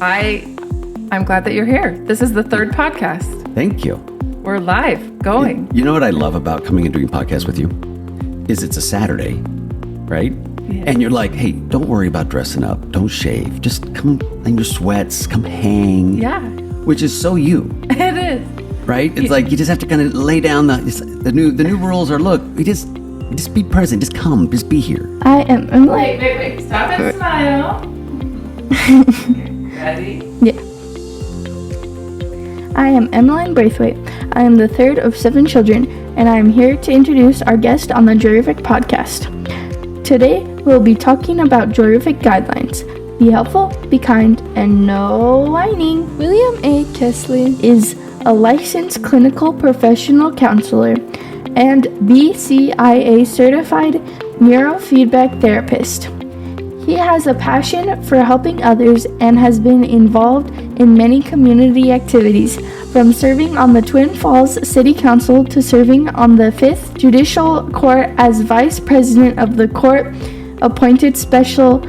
I'm glad that you're here. This is the third podcast. Thank you. We're live, going. You know what I love about coming and doing podcasts with you? Is it's a Saturday, right? Yeah. And you're like, hey, don't worry about dressing up. Don't shave. Just come in your sweats, come hang. Yeah. Which is so you. It is. Right? It's like you just have to kind of lay down the new rules are, look, we just be present. Just come. Just be here. I am Emily. Wait. Stop and smile. Ready? Yeah. I am Emily Braithwaite. I am the third of 7 children, and I am here to introduce our guest on the JOYrific podcast. Today, we'll be talking about JOYrific guidelines. Be helpful, be kind, and no whining. William A. Kezele is a licensed clinical professional counselor and BCIA certified neurofeedback therapist. He has a passion for helping others and has been involved in many community activities, from serving on the Twin Falls City Council to serving on the 5th Judicial Court as Vice President of the Court-appointed Special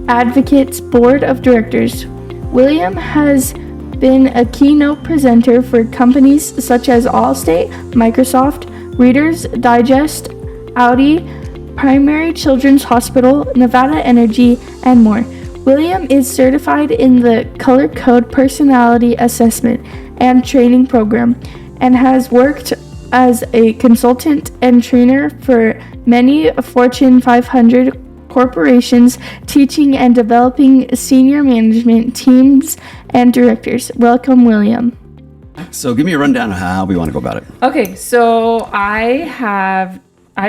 Advocates Board of Directors. William has been a keynote presenter for companies such as Allstate, Microsoft, Reader's Digest, Audi, Primary Children's Hospital, Nevada Energy, and more. William is certified in the Color Code Personality Assessment and Training Program and has worked as a consultant and trainer for many Fortune 500 corporations, teaching and developing senior management teams and directors. Welcome, William. So give me a rundown of how we want to go about it. Okay, so I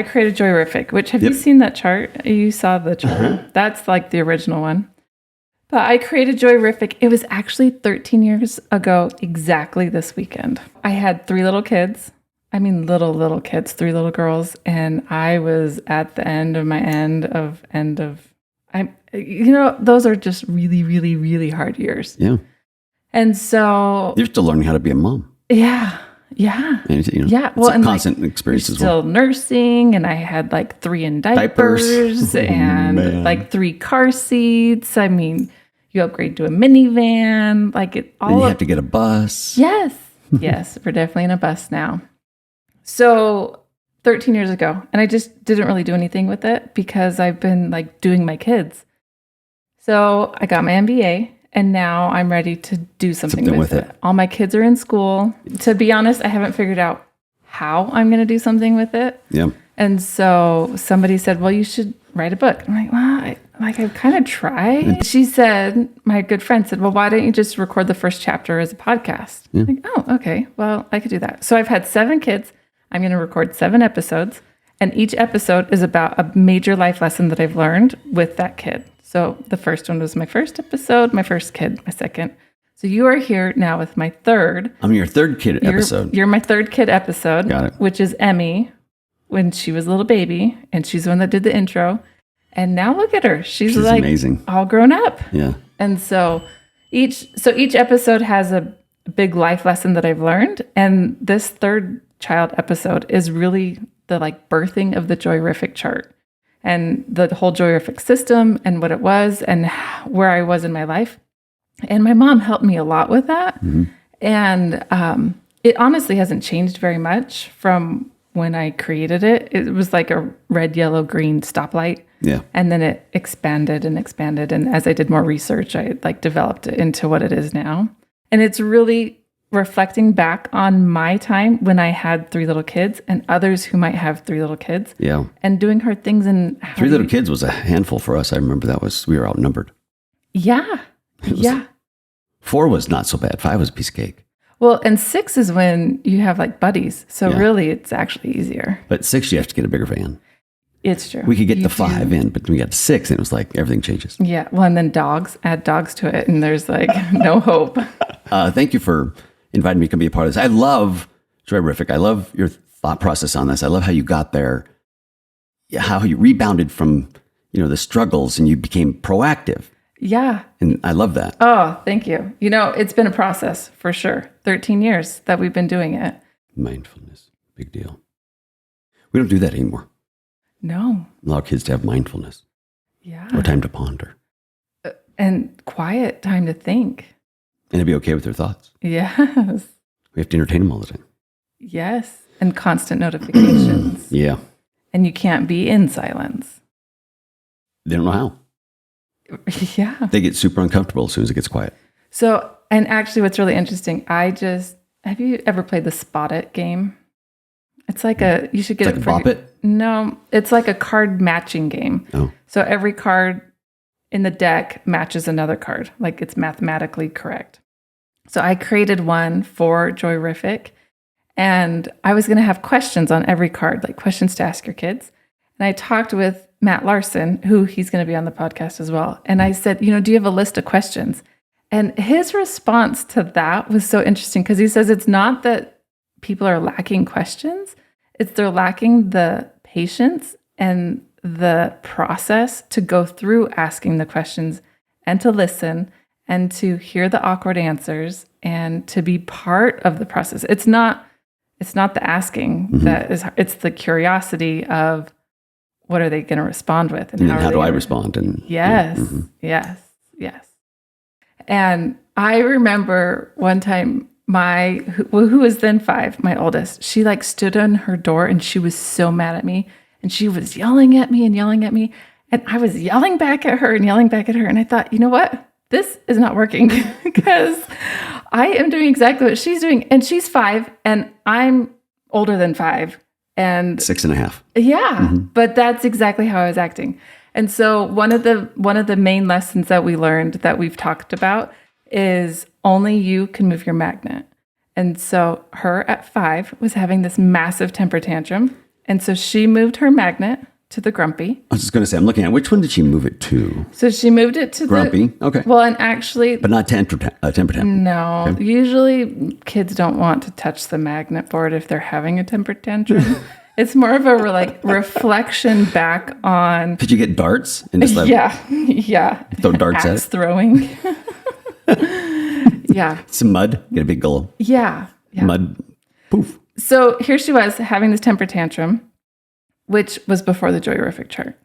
created JOYrific, which have you seen that chart? You saw the chart. Uh-huh. That's like the original one. But I created JOYrific. It was actually 13 years ago, exactly this weekend. I had 3 little kids. I mean, little kids, 3 little girls. And I was at the end of my those are just really, really, really hard years. Yeah. And so you're still learning how to be a mom. Yeah. And, Yeah. Well, it's a constant experience as well. Still nursing, and I had like 3 in diapers and like 3 car seats. I mean, you upgrade to a minivan, like it all. Then you have to get a bus. Yes. We're definitely in a bus now. So 13 years ago, and I just didn't really do anything with it because I've been like doing my kids. So I got my MBA. And now I'm ready to do something with it. All my kids are in school. To be honest, I haven't figured out how I'm going to do something with it. Yeah. And so somebody said, well, you should write a book. I'm like, well, I've kind of tried. She said, my good friend said, well, why don't you just record the first chapter as a podcast? Yeah. Like, oh, okay. Well, I could do that. So I've had 7 kids. I'm going to record 7 episodes. And each episode is about a major life lesson that I've learned with that kid. So the first one was my first episode, my first kid, my second. So you are here now with my third. I'm your third kid episode. You're my third kid episode. Got it. Which is Emmy when she was a little baby, and she's the one that did the intro. And now look at her. She's like amazing. All grown up. Yeah. And so each episode has a big life lesson that I've learned. And this third child episode is really the like birthing of the JOYrific Chart. And the whole JOYrific system and what it was and where I was in my life. And my mom helped me a lot with that. Mm-hmm. And it honestly hasn't changed very much from when I created it. It was like a red, yellow, green stoplight. Yeah. And then it expanded and expanded. And as I did more research, I like developed it into what it is now. And it's really reflecting back on my time when I had 3 little kids and others who might have 3 little kids. Yeah. And doing hard things. And 3 little kids was a handful for us. I remember we were outnumbered. Yeah. 4 was not so bad. 5 was a piece of cake. Well, and 6 is when you have like buddies. So really it's actually easier. But 6, you have to get a bigger van. It's true. We could get the 5 in, but we got 6 and it was like everything changes. Yeah. Well, and then add dogs to it. And there's like no hope. Thank you for inviting me to come be a part of this. I love JOYrific. I love your thought process on this. I love how you got there, how you rebounded from, the struggles and you became proactive. Yeah. And I love that. Oh, thank you. It's been a process for sure. 13 years that we've been doing it. Mindfulness. Big deal. We don't do that anymore. No. Allow kids to have mindfulness. Yeah. Or time to ponder. and quiet time to think. And to be okay with their thoughts. Yes. We have to entertain them all the time. Yes. And constant notifications. Yeah. And you can't be in silence. They don't know how. Yeah. They get super uncomfortable as soon as it gets quiet. So, and actually what's really interesting, have you ever played the Spot It game? It's like you should get It's like a Bop It? No, it's like a card matching game. Oh. So every card in the deck matches another card. Like it's mathematically correct. So I created one for JOYrific, and I was going to have questions on every card, like questions to ask your kids. And I talked with Matt Larson, who he's going to be on the podcast as well. And I said, do you have a list of questions? And his response to that was so interesting because he says it's not that people are lacking questions, it's they're lacking the patience and the process to go through asking the questions and to listen and to hear the awkward answers and to be part of the process. It's not the asking that is, it's the curiosity of what are they going to respond with and how do I respond? And yes, yes. And I remember one time who was then 5, my oldest, she like stood on her door and she was so mad at me and she was yelling at me. And I was yelling back at her. And I thought, you know what? This is not working because I am doing exactly what she's doing. And she's 5 and I'm older than 5 and 6.5. Yeah. But that's exactly how I was acting. And so one of the main lessons that we learned that we've talked about is only you can move your magnet. And so her at 5 was having this massive temper tantrum. And so she moved her magnet to the grumpy. I was just going to say, I'm looking at which one did she move it to? So she moved it to grumpy. Okay. Well, and actually, but not temper tantrum. No, okay. Usually kids don't want to touch the magnet board if they're having a temper tantrum. It's more of a reflection back on. Could you get darts and just yeah, throw darts at it? Throwing. Yeah. Some mud. Get a big gulp. Yeah. Mud. Poof. So here she was having this temper tantrum, which was before the JOYrific chart.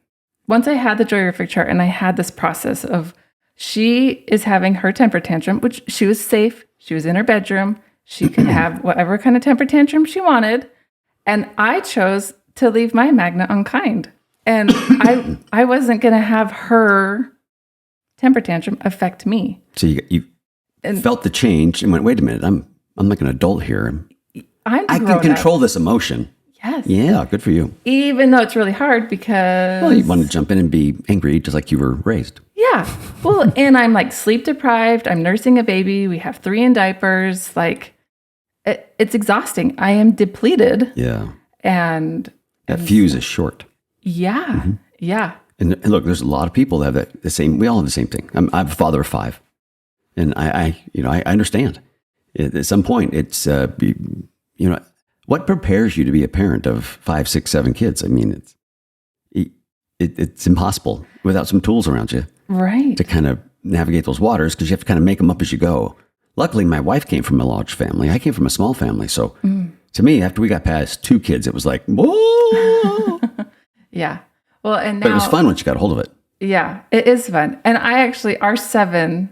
Once I had the JOYrific chart and I had this process of she is having her temper tantrum, which she was safe. She was in her bedroom. She could have whatever kind of temper tantrum she wanted. And I chose to leave my magnet unkind. And I wasn't going to have her temper tantrum affect me. So you felt the change and went, wait a minute, I'm like an adult here. I can control this emotion. Yes. Yeah, good for you. Even though it's really hard because... Well, you want to jump in and be angry just like you were raised. Yeah. Well, and I'm like sleep deprived. I'm nursing a baby. We have 3 in diapers. Like, it's exhausting. I am depleted. Yeah. And... That fuse is short. Yeah. Mm-hmm. Yeah. And look, there's a lot of people that have the same... We all have the same thing. I'm a father of 5. And I understand. At some point, it's... what prepares you to be a parent of 5, 6, 7 kids? I mean, it's impossible without some tools around you, right? To kind of navigate those waters because you have to kind of make them up as you go. Luckily, my wife came from a large family. I came from a small family, so to me, after we got past 2 kids, it was like whoa. Yeah. Well, and now, but it was fun once you got a hold of it. Yeah, it is fun. And our 7.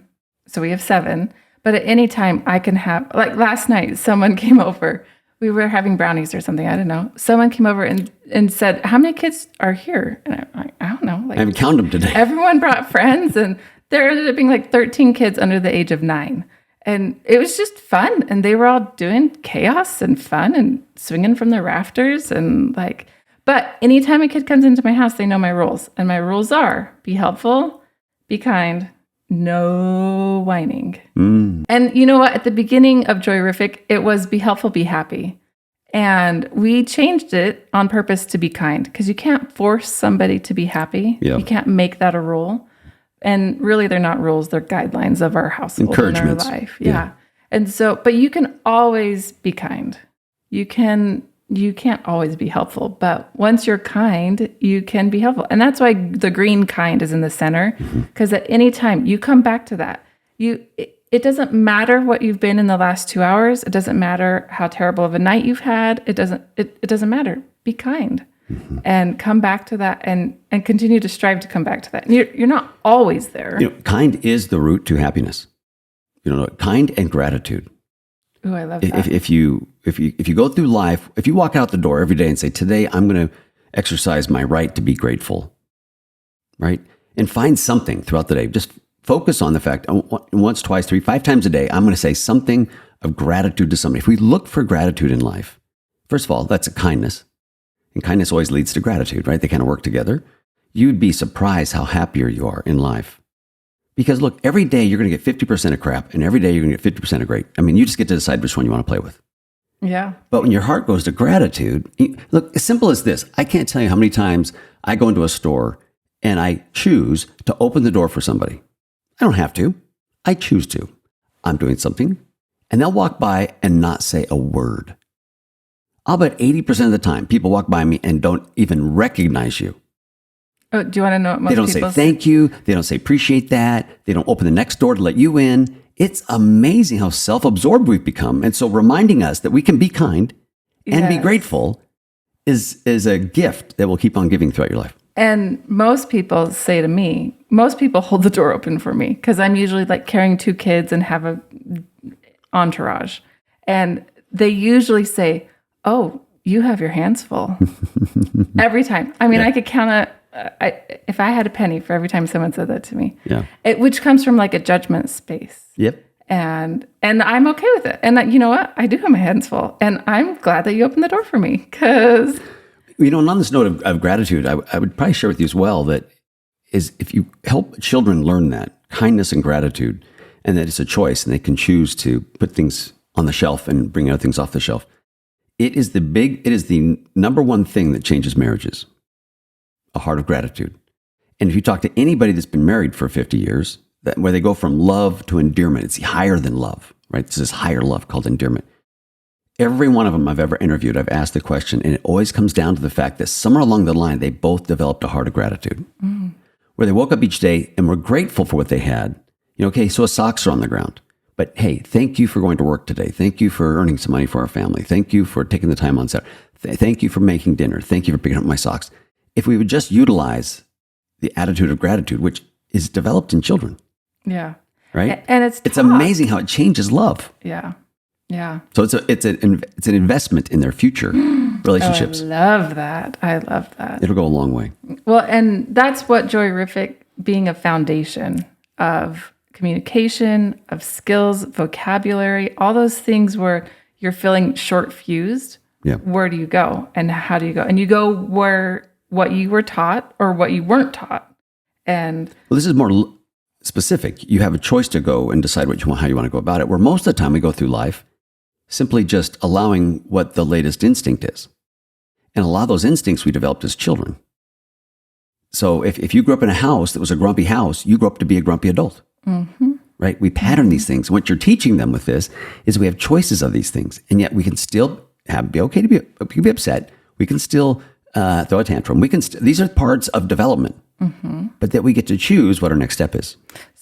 So we have 7. But at any time, I can have like last night, someone came over. We were having brownies or something. I don't know. Someone came over and said, how many kids are here? And I'm like, I don't know. Like, I haven't counted them today. Everyone brought friends and there ended up being like 13 kids under the age of 9. And it was just fun. And they were all doing chaos and fun and swinging from the rafters and like, but anytime a kid comes into my house, they know my rules. And my rules are be helpful, be kind, no whining. And you know what? At the beginning of JOYrific, it was be helpful, be happy. And we changed it on purpose to be kind because you can't force somebody to be happy. Yeah. You can't make that a rule. And really, they're not rules. They're guidelines of our household and our life. Yeah. And so, but you can always be kind. You can't always be helpful. But once you're kind, you can be helpful. And that's why the green kind is in the center. Because at any time, you come back to that. It doesn't matter what you've been in the last 2 hours. It doesn't matter how terrible of a night you've had. It doesn't matter. Be kind. and come back to that and continue to strive to come back to that. And you're not always there. Kind is the route to happiness. Kind and gratitude. Ooh, I love that. If you go through life, if you walk out the door every day and say, today I'm going to exercise my right to be grateful, right? And find something throughout the day. Just focus on the fact, once, twice, 3, 5 times a day, I'm going to say something of gratitude to somebody. If we look for gratitude in life, first of all, that's a kindness. And kindness always leads to gratitude, right? They kind of work together. You'd be surprised how happier you are in life. Because look, every day you're going to get 50% of crap, and every day you're going to get 50% of great. I mean, you just get to decide which one you want to play with. Yeah. But when your heart goes to gratitude, look, as simple as this, I can't tell you how many times I go into a store and I choose to open the door for somebody. I don't have to. I choose to. I'm doing something, and they'll walk by and not say a word. I'll bet 80% of the time people walk by me and don't even recognize you. Oh, do you want to know what most They don't people say thank you. They don't say appreciate that. They don't open the next door to let you in. It's amazing how self-absorbed we've become. And so reminding us that we can be kind and be grateful is a gift that will keep on giving throughout your life. And most people say to me, most people hold the door open for me because I'm usually like carrying 2 kids and have a entourage. And they usually say, oh, you have your hands full. Every time. I mean, I could count if I had a penny for every time someone said that to me. Yeah. Which comes from like a judgment space. Yep. And I'm okay with it. And you know what? I do have my hands full. And I'm glad that you opened the door for me because... And on this note of gratitude, I would probably share with you as well that is if you help children learn that, kindness and gratitude, and that it's a choice and they can choose to put things on the shelf and bring other things off the shelf. It is the number one thing that changes marriages, a heart of gratitude. And if you talk to anybody that's been married for 50 years, where they go from love to endearment, it's higher than love, right? This is higher love called endearment. Every one of them I've ever interviewed, I've asked the question, and it always comes down to the fact that somewhere along the line, they both developed a heart of gratitude, where they woke up each day and were grateful for what they had. Okay, so socks are on the ground. But hey, thank you for going to work today. Thank you for earning some money for our family. Thank you for taking the time on Saturday. Thank you for making dinner. Thank you for picking up my socks. If we would just utilize the attitude of gratitude, which is developed in children. Yeah. Right? And it's amazing how it changes love. Yeah. Yeah. So it's an investment in their future relationships. Oh, I love that. It'll go a long way. Well, and that's what JOYrific being a foundation of communication, of skills, vocabulary, all those things where you're feeling short fused. Yeah. Where do you go and how do you go? And you go where what you were taught or what you weren't taught. And well, this is more specific. You have a choice to go and decide how you want to go about it. Where most of the time we go through life simply just allowing what the latest instinct is. And a lot of those instincts we developed as children. So if you grew up in a house that was a grumpy house, you grew up to be a grumpy adult. Mm-hmm. Right? We pattern these things. What you're teaching them with this is we have choices of these things. And yet we can still be okay to be upset. We can still throw a tantrum. These are parts of development. Mm-hmm. But that we get to choose what our next step is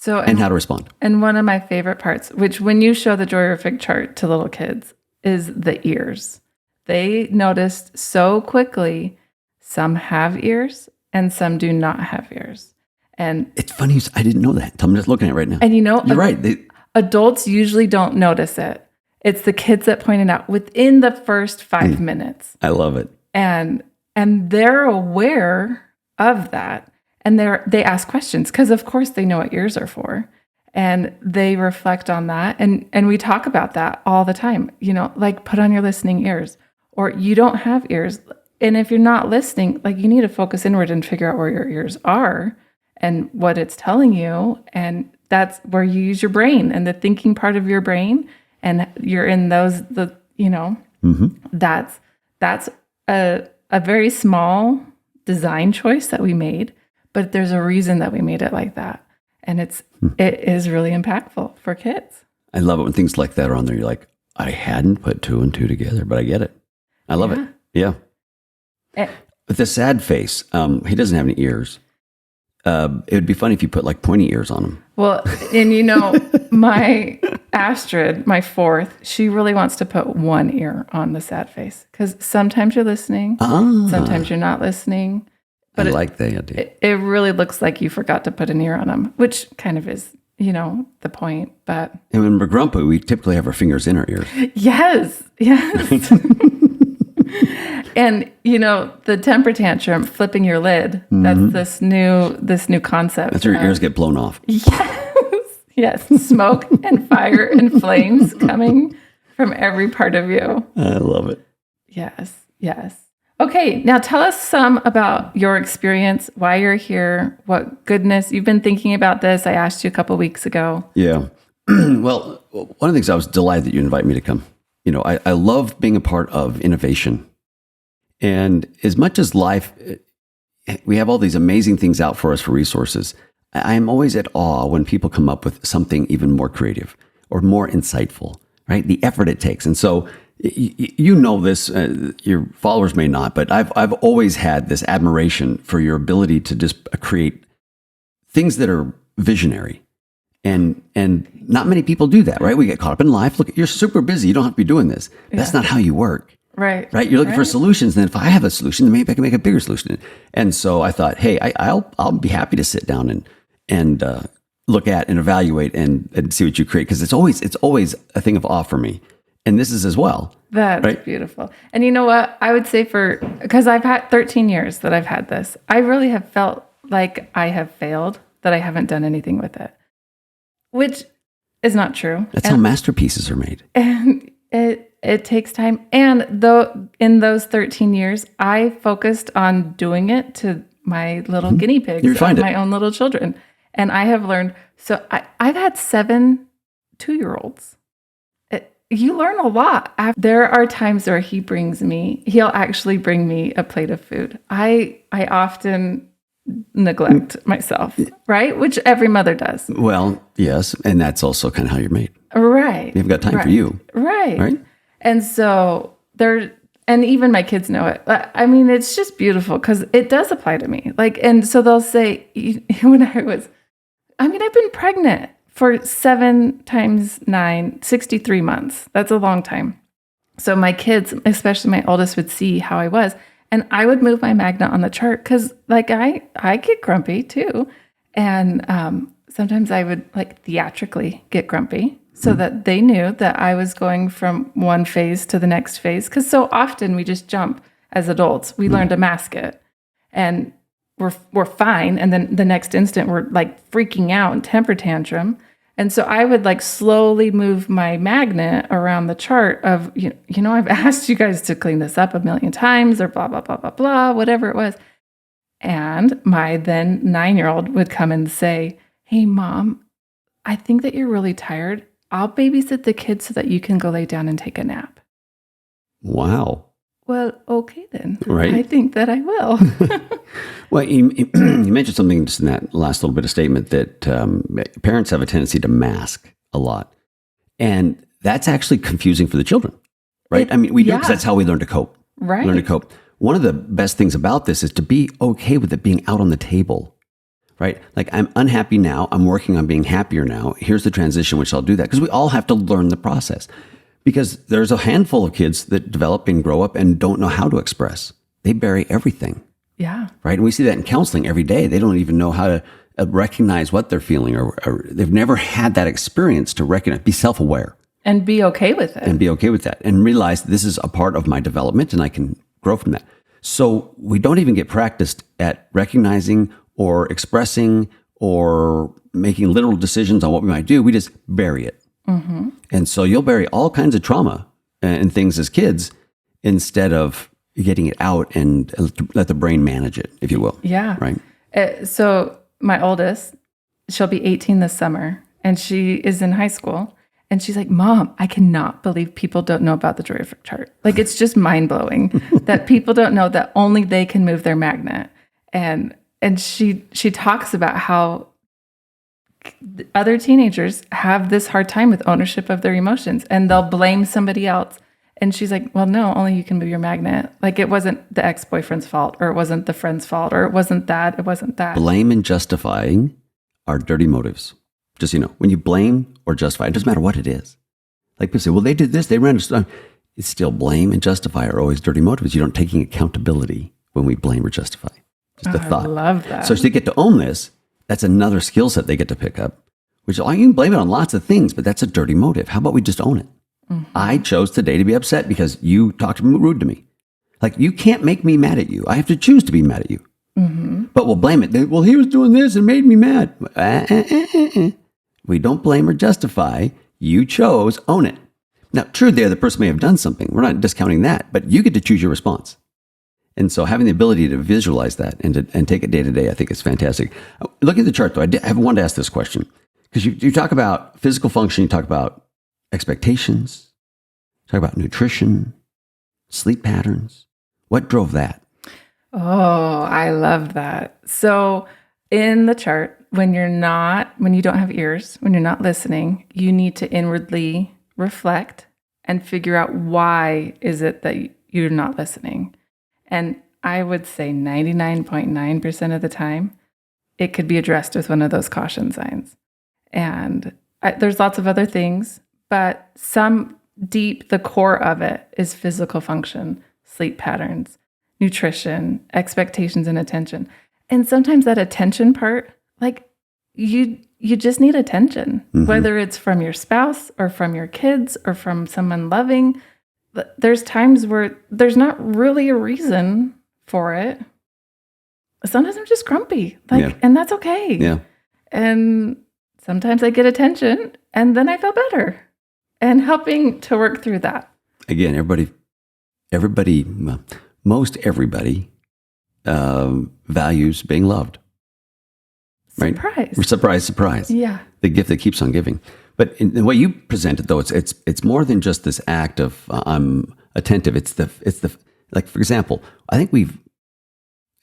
and how to respond. And one of my favorite parts, which when you show the JOYrific chart to little kids, is the ears. They noticed so quickly some have ears and some do not have ears. And it's funny, I didn't know that. I'm just looking at it right now. And you're right. Adults usually don't notice it. It's the kids that point it out within the first 5 minutes. I love it. And they're aware of that. And they ask questions because, of course, they know what ears are for. And they reflect on that. And we talk about that all the time. Like put on your listening ears. Or you don't have ears. And if you're not listening, like you need to focus inward and figure out where your ears are and what it's telling you. And that's where you use your brain and the thinking part of your brain. And you're in mm-hmm. That's a very small design choice that we made. But there's a reason that we made it like that. And it is really impactful for kids. I love it when things like that are on there. You're like, I hadn't put 2 and 2 together, but I get it. I love it. Yeah. With the sad face, he doesn't have any ears. It would be funny if you put like pointy ears on him. Well, and my Astrid, my fourth, she really wants to put one ear on the sad face because sometimes you're listening, sometimes you're not listening. But I like the idea. It really looks like you forgot to put an ear on them, which kind of is, the point. But and when we're grumpy, we typically have our fingers in our ears. Yes. And the temper tantrum, flipping your lid. That's this new concept. That's where your ears get blown off. Yes, smoke and fire and flames coming from every part of you. I love it. Yes. Okay, now tell us some about your experience, why you're here, what goodness, you've been thinking about this. I asked you a couple weeks ago. Yeah. Well, one of the things I was delighted that you invite me to come. I love being a part of innovation. And as much as life, we have all these amazing things out for us for resources. I'm always at awe when people come up with something even more creative or more insightful, right? The effort it takes. And so this, your followers may not, but I've always had this admiration for your ability to just create things that are visionary. And not many people do that, right? We get caught up in life. Look, you're super busy. You don't have to be doing this. That's not how you work. Right. You're looking for solutions. And if I have a solution, then maybe I can make a bigger solution. And so I thought, hey, I'll be happy to sit down and look at and evaluate and see what you create. Because it's always a thing of awe for me. And this is as well. That's beautiful. And you know what? I would say because I've had 13 years that I've had this, I really have felt like I have failed, that I haven't done anything with it, which is not true. That's how masterpieces are made. And it takes time. And though in those 13 years, I focused on doing it to my little guinea pigs, my own little children. And I have learned, so I've had 7 2-year-olds. You learn a lot. There are times where he'll actually bring me a plate of food. I often neglect myself, right? Which every mother does. Well, yes. And that's also kind of how you're made. Right. You've got time for you. Right. And so and even my kids know it. I mean, it's just beautiful because it does apply to me. And so they'll say, when I've been pregnant for 7 times 9, 63 months. That's a long time. So my kids, especially my oldest, would see how I was. And I would move my magnet on the chart because I get grumpy too. And sometimes I would theatrically get grumpy so that they knew that I was going from one phase to the next phase. Because so often we just jump as adults. We learn to mask it. And we're fine. And then the next instant we're freaking out and temper tantrum. And so I would slowly move my magnet around the chart of, I've asked you guys to clean this up a million times or blah, blah, blah, blah, blah, whatever it was. And my then 9-year-old would come and say, hey, Mom, I think that you're really tired. I'll babysit the kids so that you can go lay down and take a nap. Wow. Well, okay then. Right. I think that I will. Well, you mentioned something just in that last little bit of statement that parents have a tendency to mask a lot. And that's actually confusing for the children, right? We do because that's how we learn to cope. Right. Learn to cope. One of the best things about this is to be okay with it being out on the table, right? I'm unhappy now. I'm working on being happier now. Here's the transition, which I'll do that. Because we all have to learn the process. Because there's a handful of kids that develop and grow up and don't know how to express. They bury everything. Yeah. Right. And we see that in counseling every day. They don't even know how to recognize what they're feeling or they've never had that experience to recognize, be self-aware. And be okay with it. And be okay with that. And realize this is a part of my development and I can grow from that. So we don't even get practiced at recognizing or expressing or making literal decisions on what we might do. We just bury it. Mm-hmm. And so you'll bury all kinds of trauma and things as kids instead of getting it out and let the brain manage it, if you will. Yeah. Right. So my oldest, she'll be 18 this summer and she is in high school. And she's like, Mom, I cannot believe people don't know about the JOYrific Chart. It's just mind blowing that people don't know that only they can move their magnet. And she talks about how other teenagers have this hard time with ownership of their emotions and they'll blame somebody else. And she's like, well, no, only you can move your magnet. It wasn't the ex-boyfriend's fault or it wasn't the friend's fault or it wasn't that. Blame and justifying are dirty motives. just, when you blame or justify, it doesn't matter what it is. Like people say, well, they did this, they ran a... It's still blame and justify are always dirty motives. You don't taking accountability when we blame or justify. Just a thought. I love that. So as they get to own this, that's another skill set they get to pick up, which you can blame it on lots of things, but that's a dirty motive. How about we just own it? I chose today to be upset because you talked rude to me. Like, you can't make me mad at you. I have to choose to be mad at you. But we'll blame it. Well, he was doing this and made me mad. We don't blame or justify. You chose, own it. Now, true, the other person may have done something. We're not discounting that, but you get to choose your response. And so having the ability to visualize that and take it day to day, I think is fantastic. Looking at the chart, though, I wanted to ask this question. Because you talk about physical function, you talk about expectations, you talk about nutrition, sleep patterns. What drove that? Oh, I love that. So in the chart, when you don't have ears, when you're not listening, you need to inwardly reflect and figure out why is it that you're not listening. And I would say 99.9% of the time, it could be addressed with one of those caution signs. And there's lots of other things, but the core of it is physical function, sleep patterns, nutrition, expectations, and attention. And sometimes that attention part, like you just need attention, whether it's from your spouse or from your kids or from someone loving. There's times where there's not really a reason for it. Sometimes I'm just grumpy, and that's okay. Yeah. And sometimes I get attention and then I feel better, and helping to work through that. Again, most everybody values being loved. Right? Surprise. Yeah. The gift that keeps on giving. But in the way you present it, though, it's more than just this act of I'm attentive. It's the like, for example, I think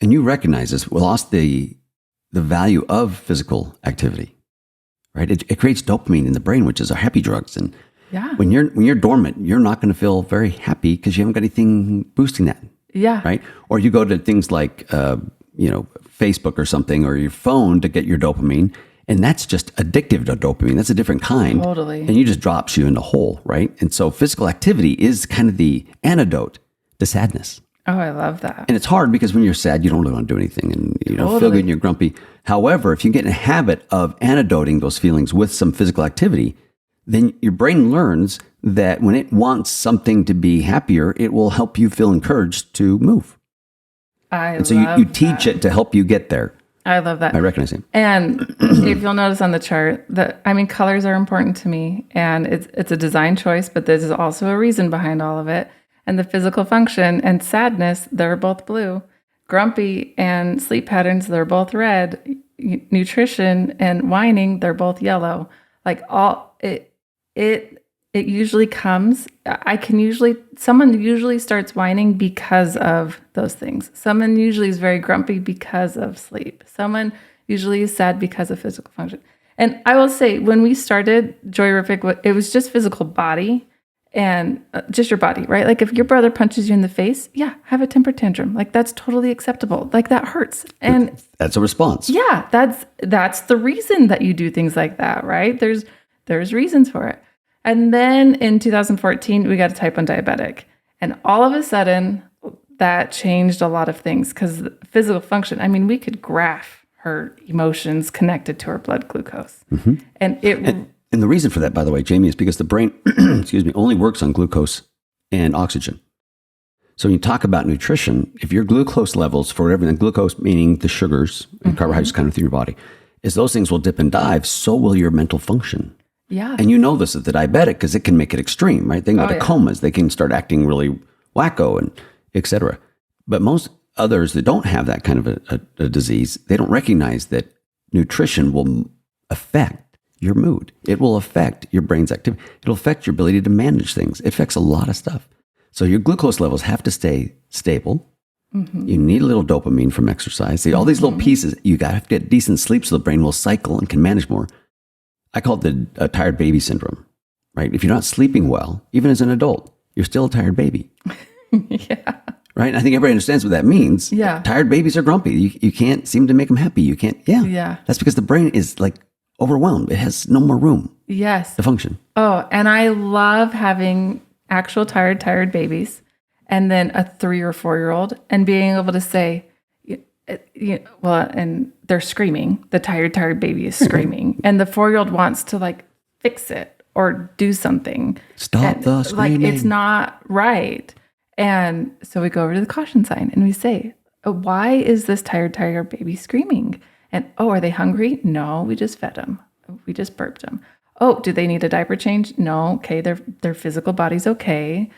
and you recognize this, we lost the value of physical activity, right? It creates dopamine in the brain, which is our happy drugs. And when you're dormant, you're not going to feel very happy because you haven't got anything boosting that. Yeah. Right. Or you go to things like, Facebook or something, or your phone to get your dopamine. And that's just addictive to dopamine. That's a different kind. Totally. And it just drops you in a hole, right? And so physical activity is kind of the antidote to sadness. Oh, I love that. And it's hard because when you're sad, you don't really want to do anything, and feel good and you're grumpy. However, if you get in a habit of antidoting those feelings with some physical activity, then your brain learns that when it wants something to be happier, it will help you feel encouraged to move. And so you teach it to help you get there. I love that. I recognize it. And if you'll notice on the chart, colors are important to me, and it's a design choice, but there's also a reason behind all of it. And the physical function and sadness, they're both blue. Grumpy and sleep patterns, they're both red. Nutrition and whining, they're both yellow. Like it usually comes, someone usually starts whining because of those things. Someone usually is very grumpy because of sleep. Someone usually is sad because of physical function. And I will say, when we started JOYrific, it was just physical body and just your body, right? Like if your brother punches you in the face, have a temper tantrum. Like that's totally acceptable. Like that hurts. And that's a response. Yeah, that's the reason that you do things like that, right? There's reasons for it. And then in 2014, we got a type 1 diabetic. And all of a sudden, that changed a lot of things, because physical function, we could graph her emotions connected to her blood glucose. Mm-hmm. And the reason for that, by the way, Jamie, is because the brain, only works on glucose and oxygen. So when you talk about nutrition, if your glucose levels, for whatever, and glucose meaning the sugars and carbohydrates kind of through your body, is those things will dip and dive, so will your mental function. Yeah. And you know this as the diabetic, because it can make it extreme, right? They can go to comas. They can start acting really wacko and et cetera. But most others that don't have that kind of a disease, they don't recognize that nutrition will affect your mood. It will affect your brain's activity. It'll affect your ability to manage things. It affects a lot of stuff. So your glucose levels have to stay stable. Mm-hmm. You need a little dopamine from exercise. See, all these little pieces, you got to get decent sleep so the brain will cycle and can manage more. I call it the tired baby syndrome, right? If you're not sleeping well, even as an adult, you're still a tired baby. Yeah. Right? I think everybody understands what that means. Yeah. Tired babies are grumpy. You can't seem to make them happy. You can't. Yeah. Yeah. That's because the brain is like overwhelmed. It has no more room Yes. to function. Oh, and I love having actual tired babies and then a 3 or 4-year-old and being able to say, well, and they're screaming. The tired baby is screaming. And the 4-year-old wants to like fix it or do something. Stop the screaming. Like it's not right. And so we go over to the caution sign and we say, why is this tired baby screaming? And, are they hungry? No, we just fed them. We just burped them. Oh, do they need a diaper change? No. Okay, their physical body's okay.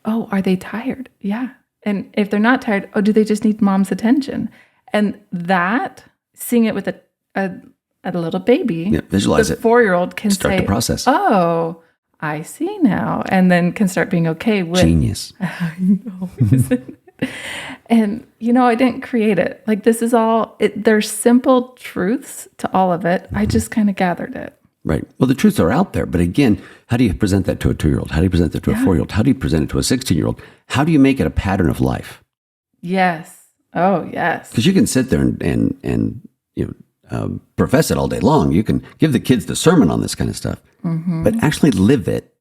Oh, are they tired? Yeah. And if they're not tired, do they just need mom's attention? And seeing it with a little baby, visualize the it. 4-year-old can Start say, the process. Oh, I see now. And then can start being okay with. Genius. I know, isn't it? And, I didn't create it. Like this is all, there's simple truths to all of it. I just kind of gathered it. Right. Well, the truths are out there. But again, how do you present that to a 2-year-old? How do you present that to a 4-year-old? How do you present it to a 16-year-old? How do you make it a pattern of life? Yes. Oh, yes. Because you can sit there and profess it all day long. You can give the kids the sermon on this kind of stuff, but actually live it,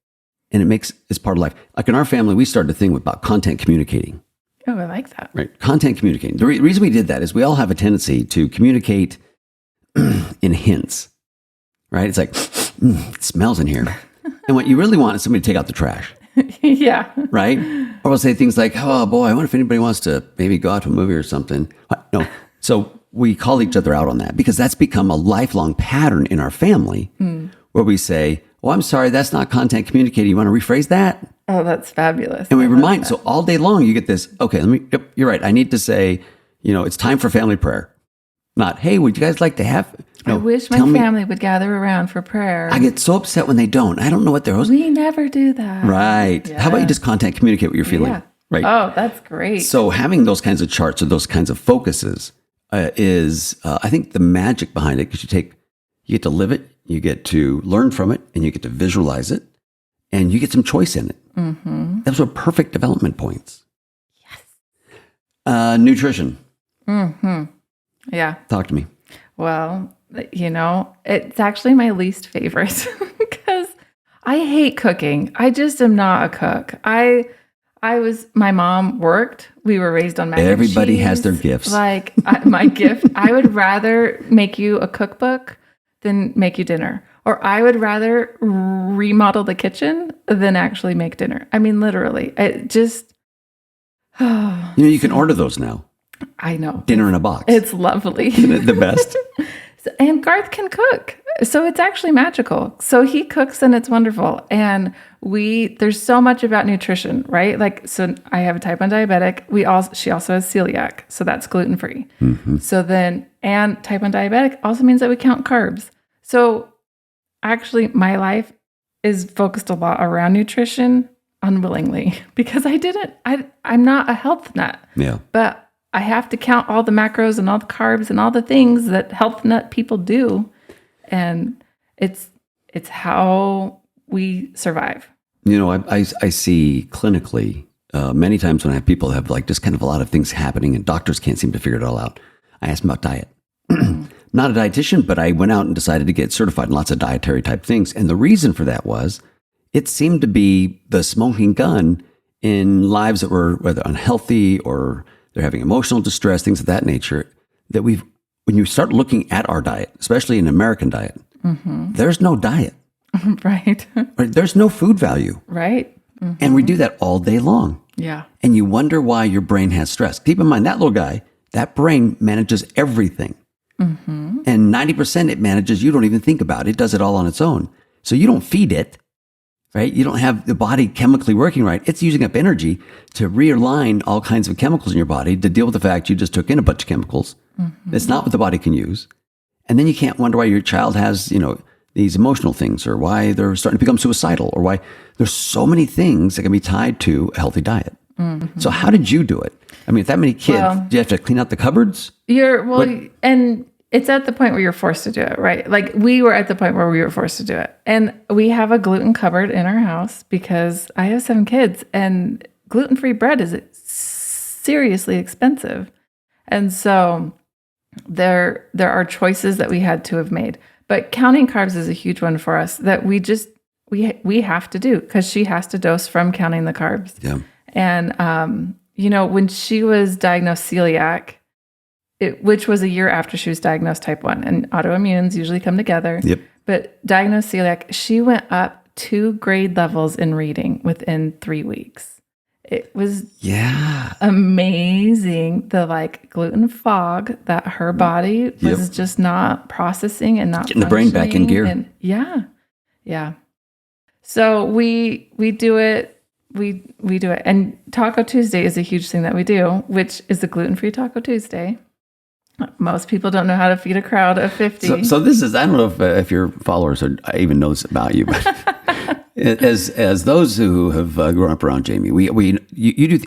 and it's part of life. Like in our family, we started a thing about content communicating. Oh, I like that. Right. Content communicating. The reason we did that is we all have a tendency to communicate in hints, right? It's like, it smells in here. And what you really want is somebody to take out the trash. Yeah. Right? Or we'll say things like, oh boy, I wonder if anybody wants to maybe go out to a movie or something. No. So we call each other out on that because that's become a lifelong pattern in our family where we say, I'm sorry, that's not content communicating. You want to rephrase that? Oh, that's fabulous. And we remind, so all day long you get this, okay, you're right. I need to say, it's time for family prayer. Not, hey, would you guys like to have? I wish my family would gather around for prayer. I get so upset when they don't. I don't know what they're We never do that. Right. Yeah. How about you just content communicate what you're feeling? Yeah. Right. Oh, that's great. So having those kinds of charts or those kinds of focuses is, I think, the magic behind it, because you get to live it, you get to learn from it, and you get to visualize it, and you get some choice in it. Mm-hmm. Those are perfect development points. Yes. Nutrition. Mm-hmm. Yeah. Talk to me. Well, it's actually my least favorite because I hate cooking. I just am not a cook. My mom worked. We were raised on mac and cheese. Everybody has their gifts. My gift, I would rather make you a cookbook than make you dinner. Or I would rather remodel the kitchen than actually make dinner. I mean, literally. It just... you can order those now. I know. Dinner in a box. It's lovely. The best. And Garth can cook. So it's actually magical. So he cooks and it's wonderful. And there's so much about nutrition, right? So I have a type 1 diabetic. She also has celiac. So that's gluten-free. Mm-hmm. So then, and type 1 diabetic also means that we count carbs. So actually my life is focused a lot around nutrition unwillingly because I'm not a health nut. Yeah. But I have to count all the macros and all the carbs and all the things that health nut people do. And it's how we survive. I see clinically many times when I have people that have just kind of a lot of things happening and doctors can't seem to figure it all out. I ask them about diet. Not a dietitian, but I went out and decided to get certified in lots of dietary type things. And the reason for that was it seemed to be the smoking gun in lives that were whether unhealthy or they're having emotional distress, things of that nature, that when you start looking at our diet, especially an American diet, there's no diet. Right. There's no food value. Right. Mm-hmm. And we do that all day long. Yeah. And you wonder why your brain has stress. Keep in mind, that little guy, that brain manages everything. Mm-hmm. And 90% it manages, you don't even think about it. It does it all on its own. So you don't feed it, right? You don't have the body chemically working right. It's using up energy to realign all kinds of chemicals in your body to deal with the fact you just took in a bunch of chemicals. Mm-hmm. It's not what the body can use. And then you can't wonder why your child has, these emotional things or why they're starting to become suicidal or why there's so many things that can be tied to a healthy diet. Mm-hmm. So how did you do it? I mean, with that many kids, do you have to clean out the cupboards? And it's at the point where you're forced to do it, right? We were at the point where we were forced to do it. And we have a gluten cupboard in our house because I have 7 kids and gluten-free bread is seriously expensive. And so there are choices that we had to have made. But counting carbs is a huge one for us that we have to do because she has to dose from counting the carbs. Yeah. And, when she was diagnosed celiac, which was a year after she was diagnosed type 1, and autoimmunes usually come together. Yep. But diagnosed celiac, she went up 2 grade levels in reading within 3 weeks. It was amazing. The gluten fog that her body was just not processing and not getting the brain back in gear. And yeah. So we do it. We do it. And Taco Tuesday is a huge thing that we do, which is a gluten-free Taco Tuesday. Most people don't know how to feed a crowd of 50. So this is, I don't know if your followers even know this about you, but as those who have grown up around Jamie, you do,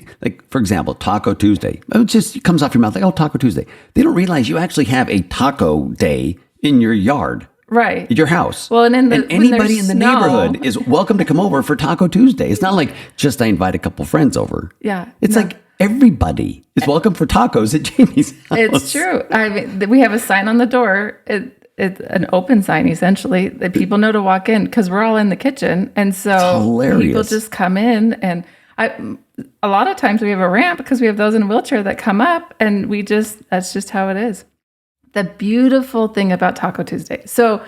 for example, Taco Tuesday. It comes off your mouth like, oh, Taco Tuesday. They don't realize you actually have a taco day in your yard. Right. At your house. Well, and anybody in the neighborhood is welcome to come over for Taco Tuesday. It's not like just I invite a couple friends over. Yeah. It's like everybody is welcome for tacos at Jamie's house. It's true. I mean, we have a sign on the door. It's an open sign, essentially, that people know to walk in because we're all in the kitchen. And so people just come in. And a lot of times we have a ramp because we have those in a wheelchair that come up. And that's just how it is. The beautiful thing about Taco Tuesday. So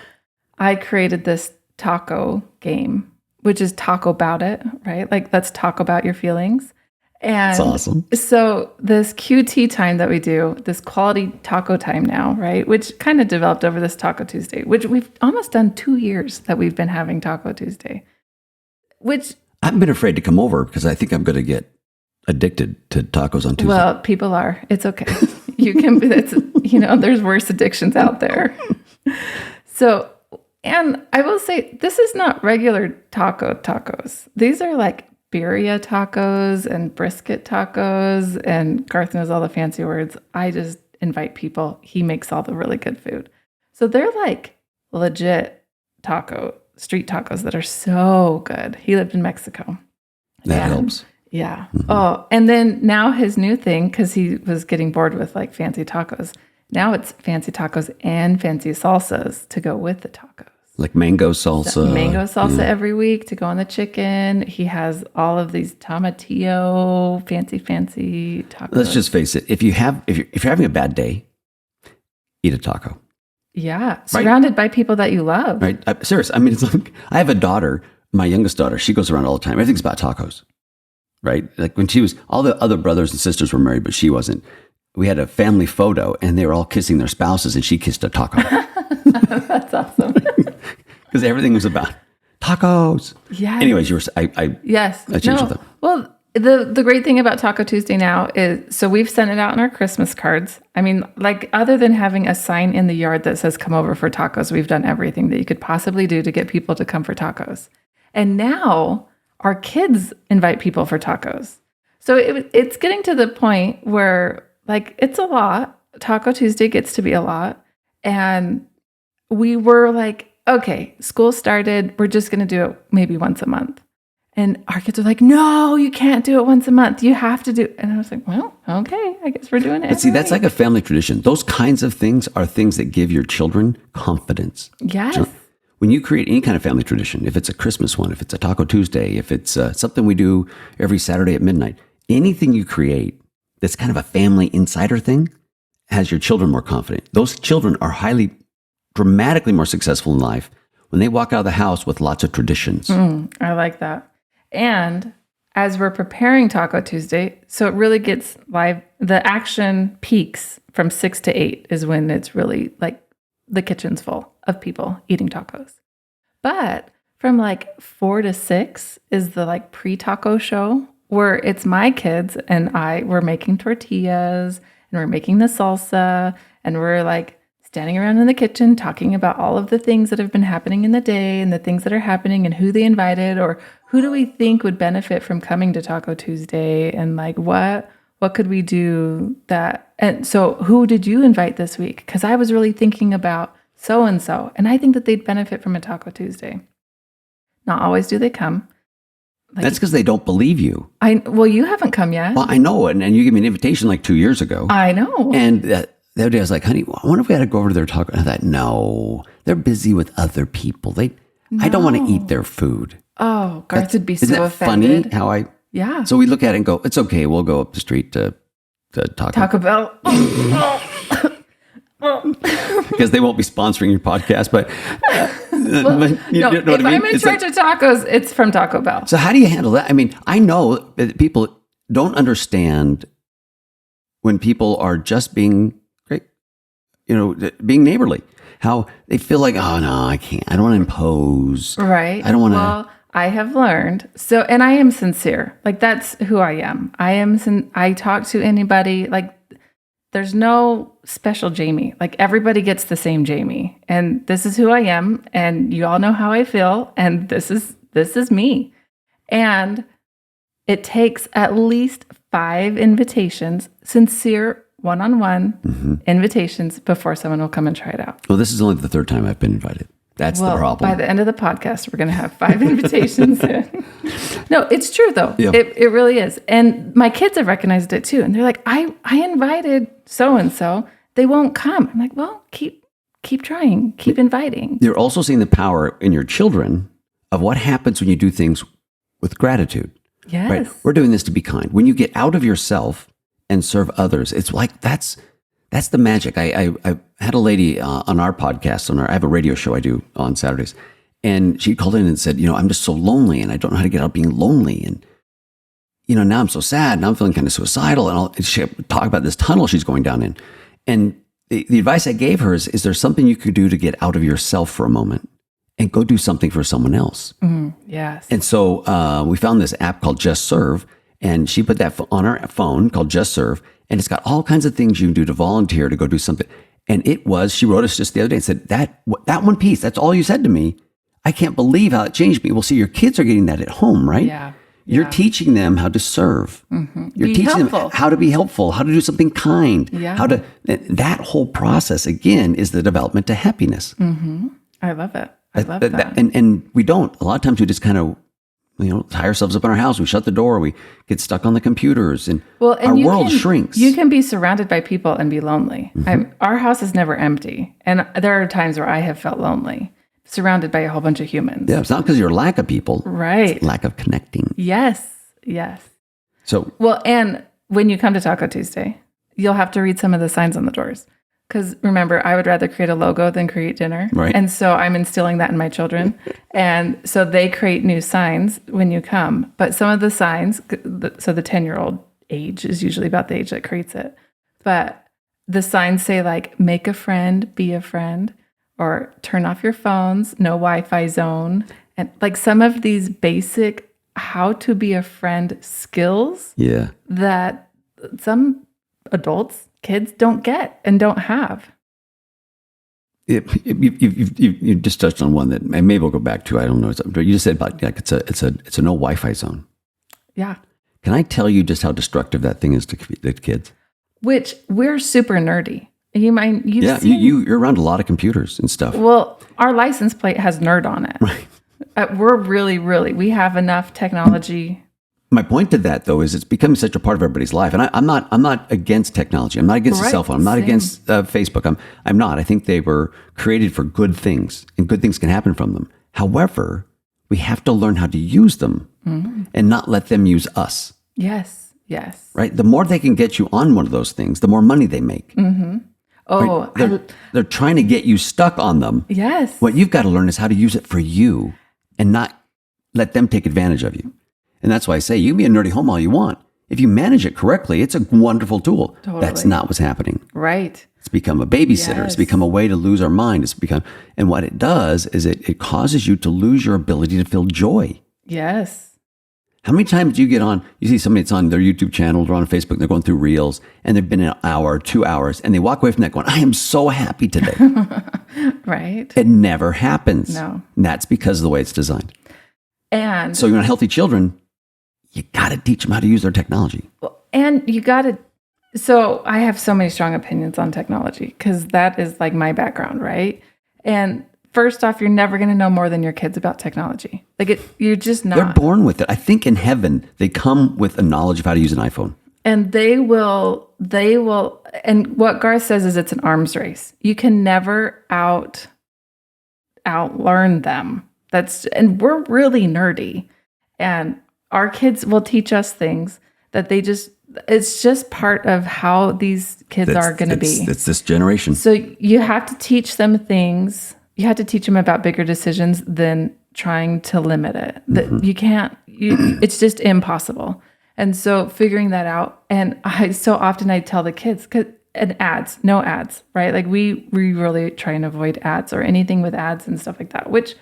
I created this taco game, which is talk about it, right? Let's talk about your feelings. And that's awesome. So this QT time that we do, this quality taco time now, right? Which kind of developed over this Taco Tuesday, which we've almost done 2 years that we've been having Taco Tuesday, which I've been afraid to come over because I think I'm going to get addicted to tacos on Tuesday. Well, people are. It's okay. You can be, there's worse addictions out there. So, and I will say, this is not regular tacos. These are like birria tacos and brisket tacos, and Garth knows all the fancy words. I just invite people. He makes all the really good food. So they're like legit street tacos that are so good. He lived in Mexico. That helps. Yeah. Mm-hmm. Oh, and then now his new thing, because he was getting bored with fancy tacos. Now it's fancy tacos and fancy salsas to go with the tacos. Like mango salsa. Every week to go on the chicken. He has all of these tomatillo, fancy tacos. Let's just face it. If you're having a bad day, eat a taco. Yeah. Surrounded by people that you love. Right. Seriously. I mean, it's like, I have a daughter, my youngest daughter, she goes around all the time. Everything's about tacos. Right? Like when she was, all the other brothers and sisters were married, but she wasn't. We had a family photo and they were all kissing their spouses and she kissed a taco. That's awesome. Because everything was about tacos. Yeah. Anyways, I changed with them. Well, the great thing about Taco Tuesday now is, so we've sent it out in our Christmas cards. I mean, other than having a sign in the yard that says come over for tacos, we've done everything that you could possibly do to get people to come for tacos. And now our kids invite people for tacos. So it's getting to the point where it's a lot. Taco Tuesday gets to be a lot. And we were like, okay, school started. We're just going to do it maybe once a month. And our kids are like, no, you can't do it once a month. You have to do it. And I was like, well, okay, I guess we're doing it. But see, that's like a family tradition. Those kinds of things are things that give your children confidence. Yes. When you create any kind of family tradition, if it's a Christmas one, if it's a Taco Tuesday, if it's something we do every Saturday at midnight, anything you create that's kind of a family insider thing has your children more confident. Those children are dramatically more successful in life when they walk out of the house with lots of traditions. I like that. And as we're preparing Taco Tuesday, so it really gets live, the action peaks from 6 to 8 is when it's really the kitchen's full of people eating tacos. But from 4 to 6 is the pre-taco show where it's my kids and we're making tortillas and we're making the salsa and we're standing around in the kitchen talking about all of the things that have been happening in the day and the things that are happening and who they invited or who do we think would benefit from coming to Taco Tuesday and what could we do that. And so who did you invite this week? Because I was really thinking about so-and-so, and I think that they'd benefit from a Taco Tuesday. Not always do they come. That's because they don't believe you. Well, you haven't come yet. Well, I know, and you gave me an invitation 2 years ago. I know. And the other day I was like, honey, I wonder if we had to go over to their taco. And I thought, no, They're busy with other people. I don't want to eat their food. Oh, Garth would be Isn't so that offended. funny how Yeah. So we look at it and go, it's okay. We'll go up the street to Taco Bell. because they won't be sponsoring your podcast, but you know what if I mean? I'm in charge of tacos, it's from Taco Bell. So how do you handle that? I mean, I know that people don't understand when people are just being great, being neighborly. How they feel like, oh no, I can't. I don't want to impose. Right. I don't want to. Well, I have learned. So, and I am sincere. Like that's who I am. I talk to anybody. Like there's no special Jamie. Like everybody gets the same Jamie. And this is who I am. And you all know how I feel. And this is me. And it takes at least 5 invitations, sincere one-on-one invitations before someone will come and try it out. Well, this is only the 3rd time I've been invited. That's the problem. By the end of the podcast, we're going to have 5 invitations in. No, it's true though. Yeah. It really is. And my kids have recognized it too. And they're like, I invited so-and-so. They won't come. I'm like, well, keep trying. Keep inviting. You're also seeing the power in your children of what happens when you do things with gratitude. Yes. Right? We're doing this to be kind. When you get out of yourself and serve others, it's like that's the magic. I had a lady on our podcast, I have a radio show I do on Saturdays, and she called in and said, I'm just so lonely and I don't know how to get out of being lonely. And, now I'm so sad. Now I'm feeling kind of suicidal. And she talk about this tunnel she's going down in. And the advice I gave her is there something you could do to get out of yourself for a moment and go do something for someone else? Yes. And so we found this app called Just Serve, and she put that on her phone called Just Serve, and it's got all kinds of things you can do to volunteer to go do something. And she wrote us just the other day and said, that one piece, that's all you said to me. I can't believe how it changed me. Well, see, your kids are getting that at home, right? Yeah. You're teaching them how to serve. You're teaching them how to be helpful, how to do something kind, that whole process, again, is the development to happiness. I love it. I love that. And we don't. A lot of times we just kind of, tie ourselves up in our house. We shut the door. We get stuck on the computers, and our world shrinks. You can be surrounded by people and be lonely. Our house is never empty. And there are times where I have felt lonely, surrounded by a whole bunch of humans. Yeah, it's not because you're lack of people. Right. It's lack of connecting. Yes. So, well, and when you come to Taco Tuesday, you'll have to read some of the signs on the doors. Because remember, I would rather create a logo than create dinner. Right. And so I'm instilling that in my children. And so they create new signs when you come. But some of the signs, so the 10-year-old age is usually about the age that creates it. But the signs say like, make a friend, be a friend, or turn off your phones, no Wi-Fi zone. And like some of these basic how to be a friend skills that some adults, kids don't get and don't have. You just touched on one that maybe we'll go back to. I don't know. You just said about like it's a no Wi-Fi zone. Yeah. Can I tell you just how destructive that thing is to the kids? Which we're super nerdy. You're around a lot of computers and stuff. Well, our license plate has nerd on it. Right. We're really, we have enough technology. My point to that, though, is it's becoming such a part of everybody's life. And I'm not against technology. I'm not against the cell phone. I'm not against Facebook. I'm not. I think they were created for good things, and good things can happen from them. However, we have to learn how to use them and not let them use us. Yes. Right? The more they can get you on one of those things, the more money they make. Oh, right? They're trying to get you stuck on them. Yes. What you've got to learn is how to use it for you and not let them take advantage of you. And that's why I say you can be a nerdy home all you want. If you manage it correctly, it's a wonderful tool. Totally. That's not what's happening. Right. It's become a babysitter. Yes. It's become a way to lose our mind. And what it does is it causes you to lose your ability to feel joy. Yes. How many times do you get on, you see somebody that's on their YouTube channel or on Facebook, and they're going through reels, and they've been an hour, 2 hours, and they walk away from that going, I am so happy today. Right. It never happens. No. And that's because of the way it's designed. And so you want healthy children, you got to teach them how to use their technology. And you got to, so I have so many strong opinions on technology because that is like my background, right? And first off, you're never going to know more than your kids about technology. You're just not. They're born with it. I think in heaven, they come with a knowledge of how to use an iPhone. And they will, and what Garth says is it's an arms race. You can never outlearn them. And we're really nerdy. And our kids will teach us things that it's just part of how these kids are going to be. It's this generation. So you have to teach them things. You have to teach them about bigger decisions than trying to limit it. That you can't, it's just impossible. And so figuring that out. And I tell the kids, no ads, right? Like we really try and avoid ads or anything with ads and stuff like that, which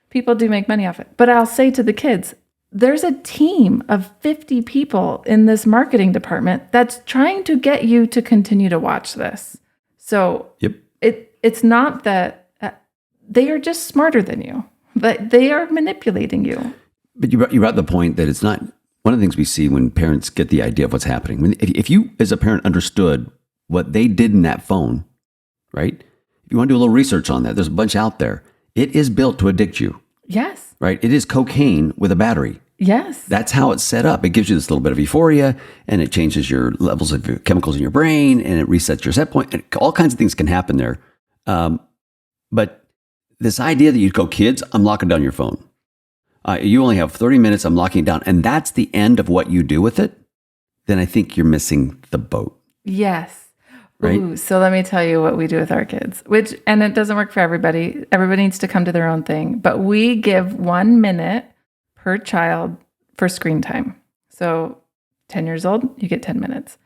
people do make money off it. But I'll say to the kids, there's a team of 50 people in this marketing department that's trying to get you to continue to watch this. So it's not that they are just smarter than you, but they are manipulating you. But you brought the point that it's not one of the things we see when parents get the idea of what's happening. If you, as a parent, understood what they did in that phone, right? If you want to do a little research on that, there's a bunch out there. It is built to addict you. Yes. Right? It is cocaine with a battery. Yes. That's how it's set up. It gives you this little bit of euphoria, and it changes your levels of chemicals in your brain, and it resets your set point. And all kinds of things can happen there. But this idea that you'd go, kids, I'm locking down your phone. You only have 30 minutes, I'm locking it down. And that's the end of what you do with it. Then I think you're missing the boat. Yes. Right? Ooh, so let me tell you what we do with our kids, and it doesn't work for everybody. Everybody needs to come to their own thing, but we give 1 minute per child for screen time. So 10 years old, you get 10 minutes,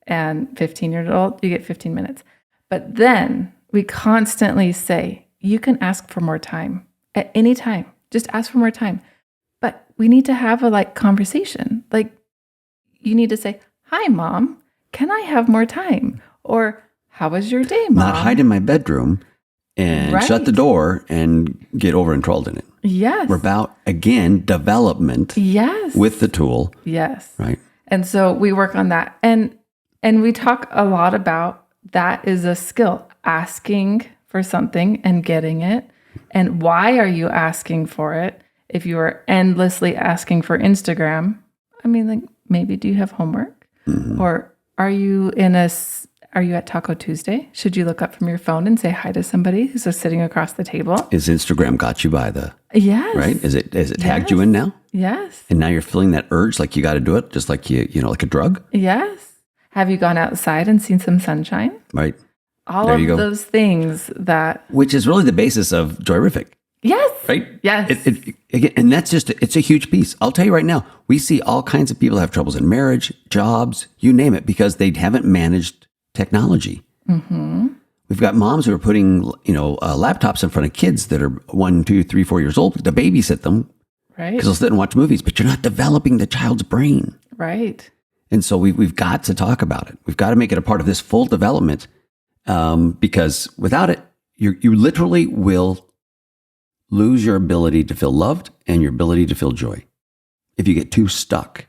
and 15 years old, you get 15 minutes. But then we constantly say, you can ask for more time at any time. Just ask for more time. But we need to have a conversation. Like you need to say, hi, Mom, can I have more time? Or how was your day, Mom? Not hide in my bedroom and shut the door and get over-enthralled in it. Yes. We're about, again, development. Yes. With the tool. Yes. Right. And so we work on that. And we talk a lot about that is a skill, asking for something and getting it. And why are you asking for it? If you are endlessly asking for Instagram, maybe do you have homework? Mm-hmm. Or are you at Taco Tuesday? Should you look up from your phone and say hi to somebody who's just sitting across the table? Is Instagram got you by the... Yes. Right? Is it tagged you in now? Yes. And now you're feeling that urge like you got to do it, just like like a drug? Yes. Have you gone outside and seen some sunshine? Right. All of those things that... Which is really the basis of JOYrific. Yes. Right? Yes. And that's it's a huge piece. I'll tell you right now, we see all kinds of people have troubles in marriage, jobs, you name it, because they haven't managed technology. Mm-hmm. We've got moms who are putting, laptops in front of kids that are 1, 2, 3, 4 years old to babysit them. Right. Because they'll sit and watch movies, but you're not developing the child's brain. Right. And so we've got to talk about it. We've got to make it a part of this full development, because without it, you literally will lose your ability to feel loved and your ability to feel joy. If you get too stuck,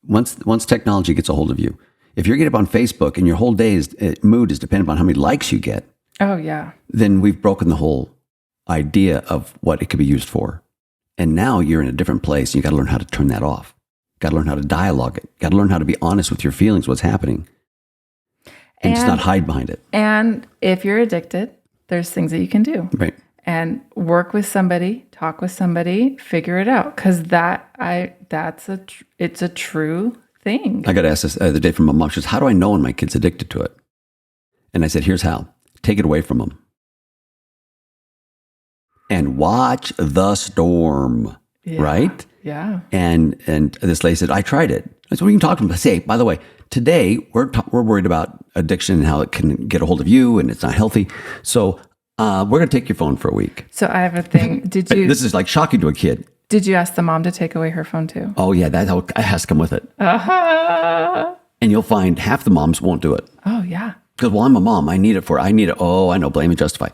once technology gets a hold of you, if you're getting up on Facebook and your whole day's mood is dependent on how many likes you get, oh yeah, then we've broken the whole idea of what it could be used for. And now you're in a different place. And you got to learn how to turn that off. Got to learn how to dialogue it. Got to learn how to be honest with your feelings, what's happening, and just not hide behind it. And if you're addicted, there's things that you can do. Right. And work with somebody, talk with somebody, figure it out. Because it's a true thing. I got asked this the other day from my mom. She says, how do I know when my kid's addicted to it? And I said, here's how. Take it away from them. And watch the storm. Yeah. Right? Yeah. And this lady said, I tried it. I said, well, you can talk to them. I say, by the way, today we're worried about addiction and how it can get a hold of you and it's not healthy. So we're going to take your phone for a week. So I have a thing. This is like shocking to a kid. Did you ask the mom to take away her phone too? Oh yeah, that has to come with it. Uh-huh. And you'll find half the moms won't do it. Oh yeah. Because, well, I'm a mom. I need it. Oh, I know, blame and justify.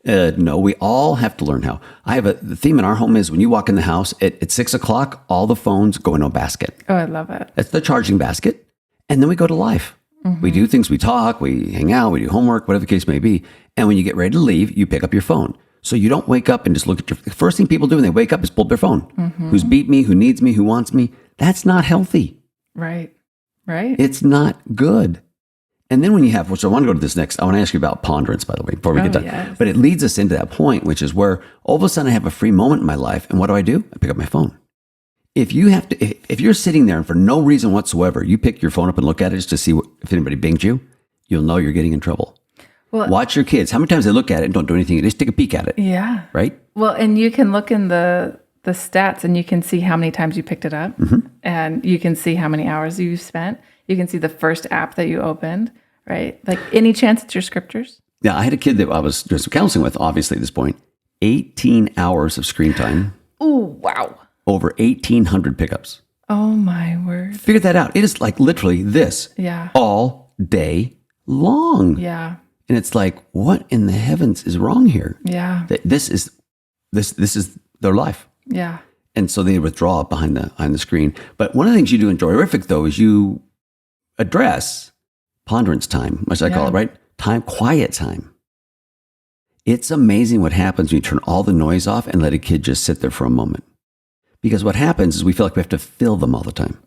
No, we all have to learn how. The theme in our home is when you walk in the house at 6:00, all the phones go in a basket. Oh, I love it. That's the charging basket. And then we go to life. Mm-hmm. We do things, we talk, we hang out, we do homework, whatever the case may be. And when you get ready to leave, you pick up your phone. So you don't wake up and just look at the first thing people do when they wake up is pull up their phone. Mm-hmm. Who's beat me, who needs me, who wants me. That's not healthy. Right. Right. It's not good. And then when you have, which I want to go to this next, I want to ask you about ponderance, by the way, before we get done. Yes. But it leads us into that point, which is where all of a sudden I have a free moment in my life. And what do? I pick up my phone. If you're sitting there and for no reason whatsoever, you pick your phone up and look at it just to see if anybody binged you, you'll know you're getting in trouble. Well, watch your kids. How many times they look at it and don't do anything? They just take a peek at it. Yeah. Right? Well, and you can look in the stats and you can see how many times you picked it up. And you can see how many hours you spent. You can see the first app that you opened, right? Like any chance it's your scriptures? Yeah, I had a kid that I was doing some counseling with, obviously at this point. 18 hours of screen time. Ooh, wow. Over 1,800 pickups. Oh, my word. Figure that out. It is like literally this all day long. Yeah. And it's like, what in the heavens is wrong here? Yeah. This is their life. Yeah. And so they withdraw behind the screen. But one of the things you do in JOYrific, though, is you address ponderance time, as I call it, right? Quiet time. It's amazing what happens when you turn all the noise off and let a kid just sit there for a moment. Because what happens is we feel like we have to fill them all the time.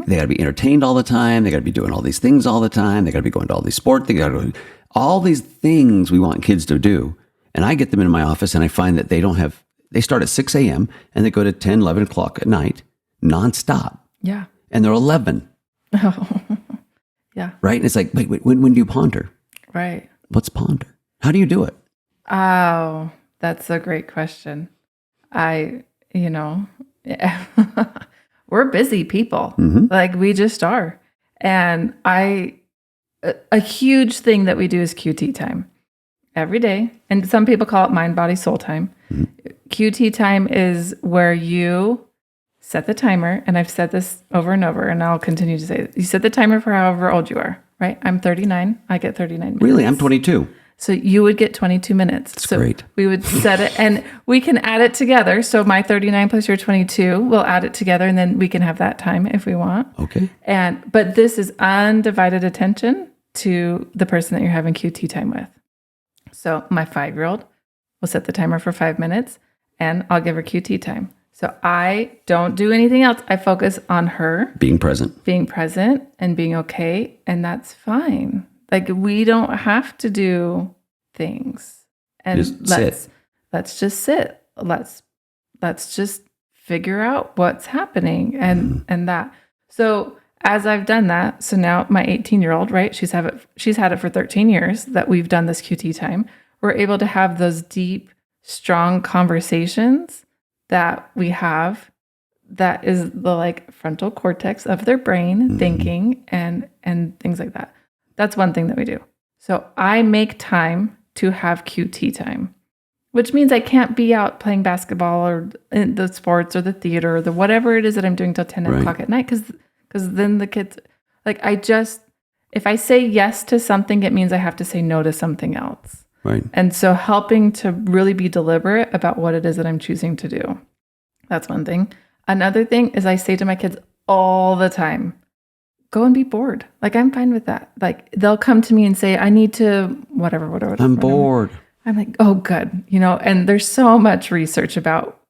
They got to be entertained all the time. They got to be doing all these things all the time. They got to be going to all these sports. They got to do all these things we want kids to do. And I get them into my office and I find that they start at 6 a.m. and they go to 10, 11 o'clock at night, nonstop. Yeah. And they're 11. Oh, yeah. Right? And it's like, wait, when do you ponder? Right. What's ponder? How do you do it? Oh, that's a great question. We're busy people. Like we just are. And a huge thing that we do is QT time every day. And some people call it mind, body, soul time. QT time is where you set the timer. And I've said this over and over, and I'll continue to say it. You set the timer for however old you are, right? I'm 39. I get 39 minutes. Really? I'm 22. So you would get 22 minutes. That's great. We would set it and we can add it together. So my 39 plus your 22, we'll add it together and then we can have that time if we want. Okay. But this is undivided attention to the person that you're having QT time with. So my 5-year-old will set the timer for 5 minutes and I'll give her QT time. So I don't do anything else. I focus on her. Being present and being okay. And that's fine. Like we don't have to do things, and let's just sit. Let's just figure out what's happening and that. So as I've done that, so now my 18-year-old, right? She's had it for 13 years that we've done this QT time. We're able to have those deep, strong conversations that we have. That is the like frontal cortex of their brain, thinking and things like that. That's one thing that we do. So I make time to have QT time, which means I can't be out playing basketball or in the sports or the theater or the whatever it is that I'm doing till 10 o'clock at night. Because then the kids, like if I say yes to something, it means I have to say no to something else. Right. And so helping to really be deliberate about what it is that I'm choosing to do. That's one thing. Another thing is I say to my kids all the time, go and be bored. Like, I'm fine with that. Like, they'll come to me and say, I need to, whatever. I'm bored. I'm like, oh, good. And there's so much research about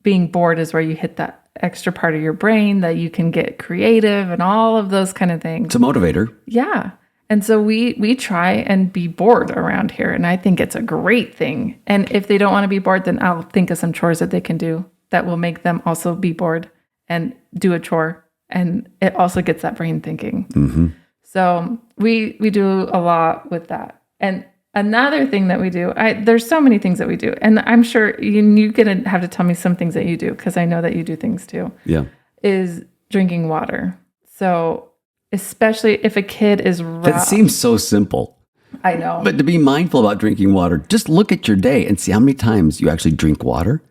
being bored is where you hit that extra part of your brain that you can get creative and all of those kind of things. It's a motivator. Yeah. And so we try and be bored around here. And I think it's a great thing. And if they don't want to be bored, then I'll think of some chores that they can do that will make them also be bored and do a chore. And it also gets that brain thinking. So we do a lot with that. And another thing that we do, there's so many things that we do. And I'm sure you're going to have to tell me some things that you do, because I know that you do things too. Yeah. Is drinking water. So especially if a kid is That seems so simple. I know. But to be mindful about drinking water, just look at your day and see how many times you actually drink water.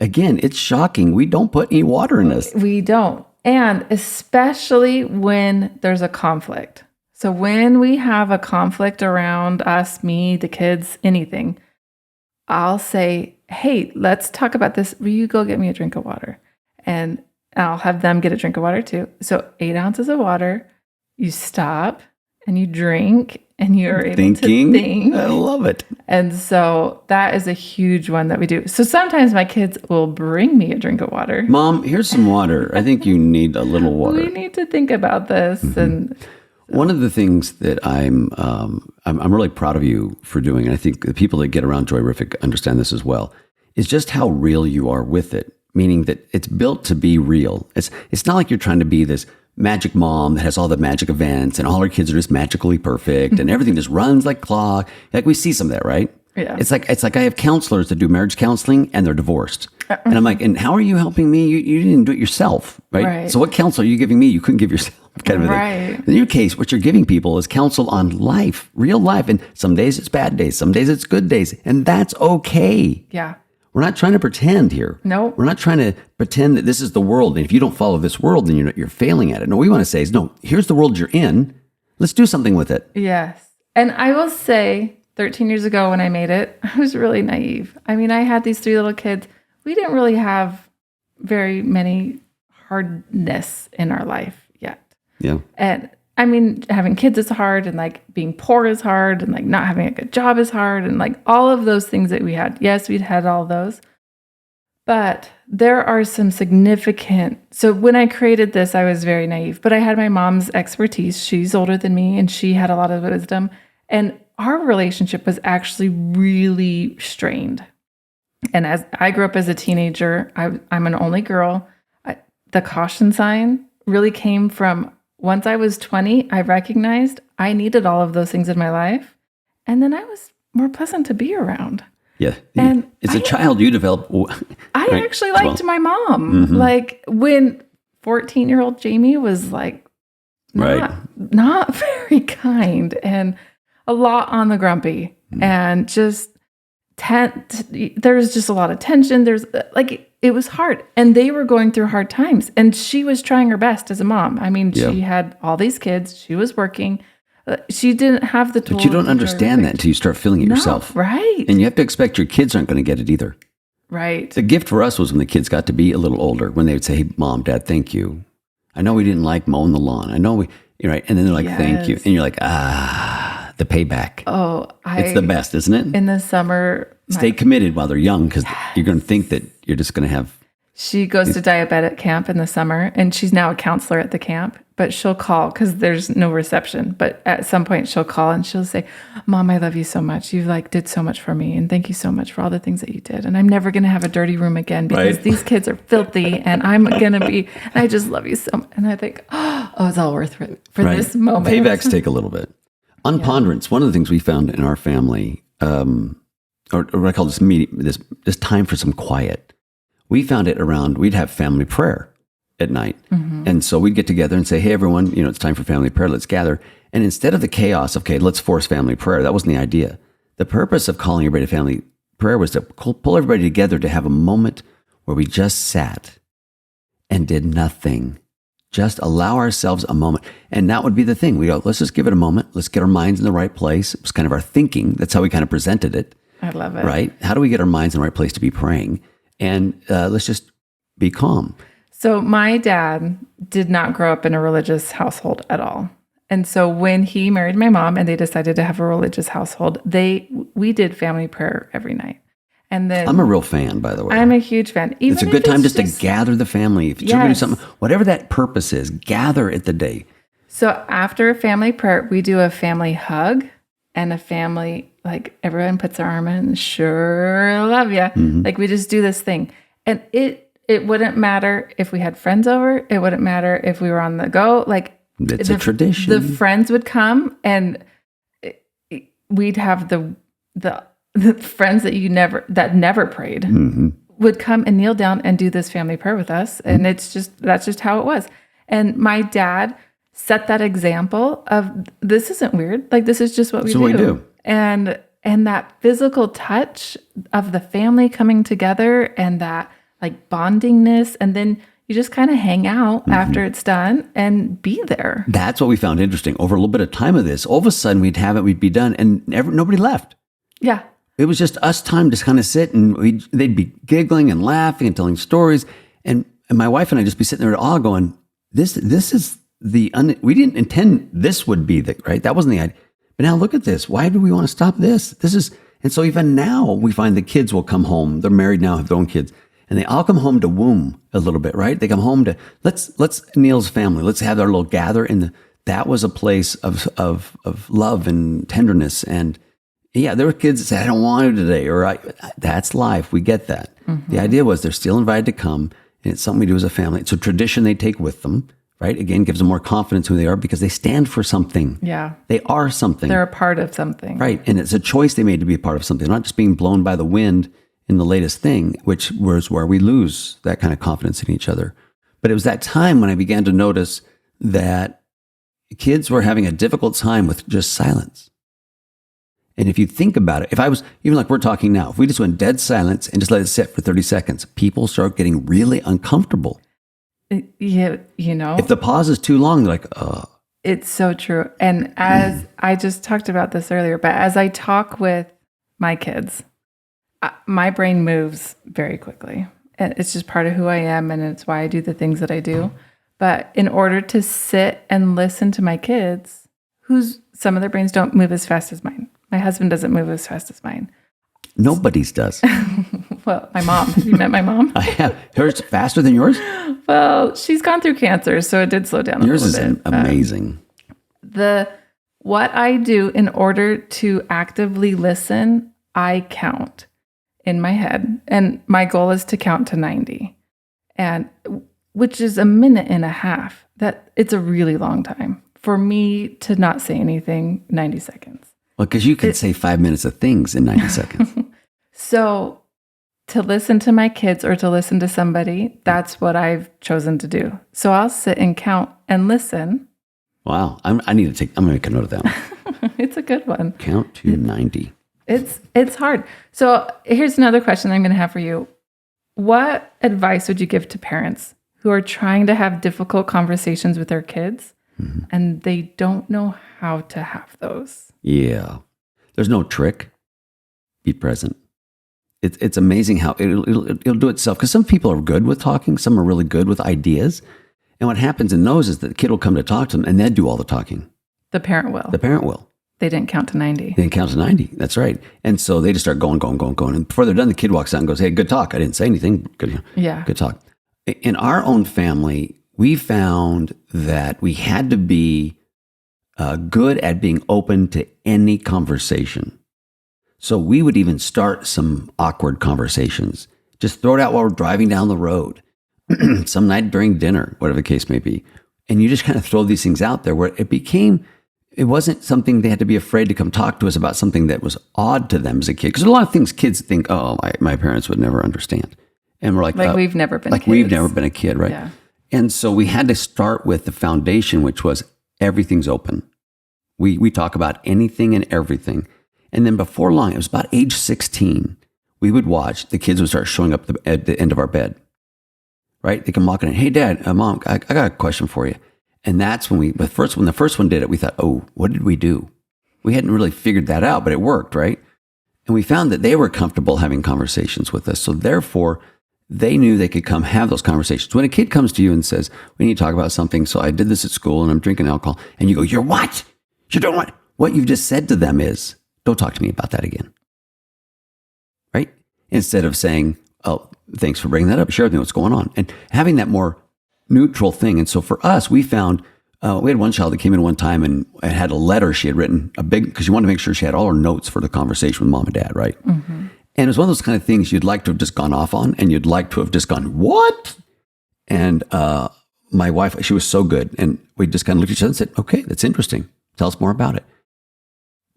Again, it's shocking. We don't put any water in this. We don't. And especially when there's a conflict. So when we have a conflict around us, me, the kids, anything, I'll say, hey, let's talk about this. Will you go get me a drink of water? And I'll have them get a drink of water too. So 8 ounces of water, you stop and you drink and you're able to think. I love it. And so that is a huge one that we do. So sometimes my kids will bring me a drink of water. Mom, here's some water. I think you need a little water. We need to think about this. And One of the things that I'm really proud of you for doing, and I think the people that get around JOYrific understand this as well, is just how real you are with it. Meaning that it's built to be real. It's not like you're trying to be this magic mom that has all the magic events and all her kids are just magically perfect and everything just runs like clock. Like we see some of that, right? Yeah. It's like I have counselors that do marriage counseling and they're divorced. And I'm like, and how are you helping me? You didn't do it yourself, right? So what counsel are you giving me? You couldn't give yourself, kind of a thing. In your case, what you're giving people is counsel on life, real life. And some days it's bad days, some days it's good days, and that's okay. Yeah. We're not trying to pretend here. No. We're not trying to pretend that this is the world. And if you don't follow this world, then you're failing at it. No, what we want to say is, no, here's the world you're in. Let's do something with it. Yes. And I will say, 13 years ago when I made it, I was really naive. I mean, I had these 3 little kids. We didn't really have very many hardness in our life yet. Yeah. And I mean, having kids is hard, and like being poor is hard, and like not having a good job is hard, and like all of those things that we had. Yes, we'd had all those. But there are some significant. So when I created this, I was very naive, but I had my mom's expertise. She's older than me, and she had a lot of wisdom. And our relationship was actually really strained. And as I grew up as a teenager, I'm an only girl. The caution sign really came from once I was 20, I recognized I needed all of those things in my life. And then I was more pleasant to be around. Yeah. And as a child, you develop. I actually liked my mom. Mm-hmm. Like when 14-year-old Jamie was like, not very kind and a lot on the grumpy and just there's just a lot of tension. There's like, it was hard and they were going through hard times and she was trying her best as a mom. I mean, she had all these kids, she was working. She didn't have the tools. But you don't understand that until you start feeling it yourself. Right. And you have to expect your kids aren't going to get it either. Right. The gift for us was when the kids got to be a little older, when they would say, hey, Mom, Dad, thank you. I know we didn't like mowing the lawn. I know you're right. And then they're like, thank you. And you're like, the payback. Oh, it's the best, isn't it? In the summer. Stay committed while they're young because you're going to think that you're just going to have. She goes to diabetic camp in the summer and she's now a counselor at the camp, but she'll call because there's no reception. But at some point she'll call and she'll say, Mom, I love you so much. You did so much for me. And thank you so much for all the things that you did. And I'm never going to have a dirty room again because these kids are filthy and I'm going to be, and I just love you so much. And I think, oh, it's all worth it for this moment. Paybacks take a little bit. On ponderance, one of the things we found in our family, or what I call this time for some quiet. We found it around, we'd have family prayer at night. Mm-hmm. And so we'd get together and say, hey, everyone, it's time for family prayer. Let's gather. And instead of the chaos, okay, let's force family prayer. That wasn't the idea. The purpose of calling everybody to family prayer was to pull everybody together to have a moment where we just sat and did nothing. Just allow ourselves a moment. And that would be the thing. We go, let's just give it a moment. Let's get our minds in the right place. It was kind of our thinking. That's how we kind of presented it. I love it. Right? How do we get our minds in the right place to be praying? And let's just be calm. So my dad did not grow up in a religious household at all. And so when he married my mom and they decided to have a religious household, we did family prayer every night. And then I'm a real fan, by the way. I'm a huge fan. It's a good time just to gather the family. If you're going to do something, whatever that purpose is, gather at the day. So after family prayer, we do a family hug and a family, like everyone puts their arm in, sure love ya. Mm-hmm. Like we just do this thing. And it wouldn't matter if we had friends over. It wouldn't matter if we were on the go. Like it's a tradition. The friends would come and we'd have the friends that never prayed mm-hmm. would come and kneel down and do this family prayer with us. And that's just how it was. And my dad set that example of this isn't weird. Like this is just what we do. And that physical touch of the family coming together and that like bondingness. And then you just kind of hang out mm-hmm. after it's done and be there. That's what we found interesting. Over a little bit of time of this, all of a sudden we'd be done and nobody left. Yeah. It was just us time to kind of sit and they'd be giggling and laughing and telling stories. And my wife and I just be sitting there all going, this is we didn't intend this would be right? That wasn't the idea. But now look at this. Why do we want to stop this? And so even now we find the kids will come home. They're married now, have their own kids. And they all come home to womb a little bit, right? They come home to, let's Neil's family. Let's have our little gather in that was a place of love and tenderness. And yeah, there were kids that said, I don't want to today, or that's life. We get that. Mm-hmm. The idea was they're still invited to come, and it's something we do as a family. It's a tradition they take with them, right? Again, gives them more confidence who they are because they stand for something. Yeah. They are something. They're a part of something. Right. And it's a choice they made to be a part of something, not just being blown by the wind in the latest thing, which was where we lose that kind of confidence in each other. But it was that time when I began to notice that kids were having a difficult time with just silence. And if you think about it, if I was, even like we're talking now, if we just went dead silence and just let it sit for 30 seconds, people start getting really uncomfortable. Yeah, you know. If the pause is too long, they're like, It's so true. And as I just talked about this earlier, but as I talk with my kids, my brain moves very quickly. And it's just part of who I am, and it's why I do the things that I do. But in order to sit and listen to my kids, some of their brains don't move as fast as mine. My husband doesn't move as fast as mine. Nobody's does. Well, my mom. Have you met my mom? I have. Hers faster than yours? Well, she's gone through cancer, so it did slow down a little bit. Yours is amazing. What I do in order to actively listen, I count in my head. And my goal is to count to 90. And which is a minute and a half. It's a really long time. For me to not say anything, 90 seconds. Well, because you can say 5 minutes of things in 90 seconds. So to listen to my kids or to listen to somebody, that's what I've chosen to do. So I'll sit and count and listen. Wow. I'm going to make a note of that one. It's a good one. Count to 90. It's hard. So here's another question I'm going to have for you. What advice would you give to parents who are trying to have difficult conversations with their kids and they don't know how to have those? Yeah. There's no trick. Be present. It's amazing how it'll do itself. Because some people are good with talking. Some are really good with ideas. And what happens in those is that the kid will come to talk to them and they'll do all the talking. The parent will. The parent will. They didn't count to 90. They didn't count to 90. That's right. And so they just start going. And before they're done, the kid walks out and goes, hey, good talk. I didn't say anything. Good talk. In our own family, we found that we had to be good at being open to any conversation. So we would even start some awkward conversations. Just throw it out while we're driving down the road, some night during dinner, whatever the case may be. And you just kind of throw these things out there where it wasn't something they had to be afraid to come talk to us about, something that was odd to them as a kid. Because a lot of things kids think, oh, my parents would never understand. And we're like we've never been kids. We've never been a kid, right? Yeah. And so we had to start with the foundation, which was everything's open. We talk about anything and everything. And then before long, it was about age 16, we would watch, the kids would start showing up at the end of our bed, right? They come walking in, hey, Dad, Mom, I got a question for you. And that's when the first one did it, we thought, oh, what did we do? We hadn't really figured that out, but it worked, right? And we found that they were comfortable having conversations with us. So therefore, they knew they could come have those conversations. When a kid comes to you and says, we need to talk about something, so I did this at school and I'm drinking alcohol, and you go, you're what? You're doing what? What you've just said to them is, don't talk to me about that again. Right? Instead of saying, oh, thanks for bringing that up. Share with me what's going on. And having that more neutral thing. And so for us, we found, we had one child that came in one time and had a letter she had written, because she wanted to make sure she had all her notes for the conversation with Mom and Dad, right? Mm-hmm. And it was one of those kind of things you'd like to have just gone off on, and you'd like to have just gone, what? And my wife, she was so good. And we just kind of looked at each other and said, okay, that's interesting. Tell us more about it.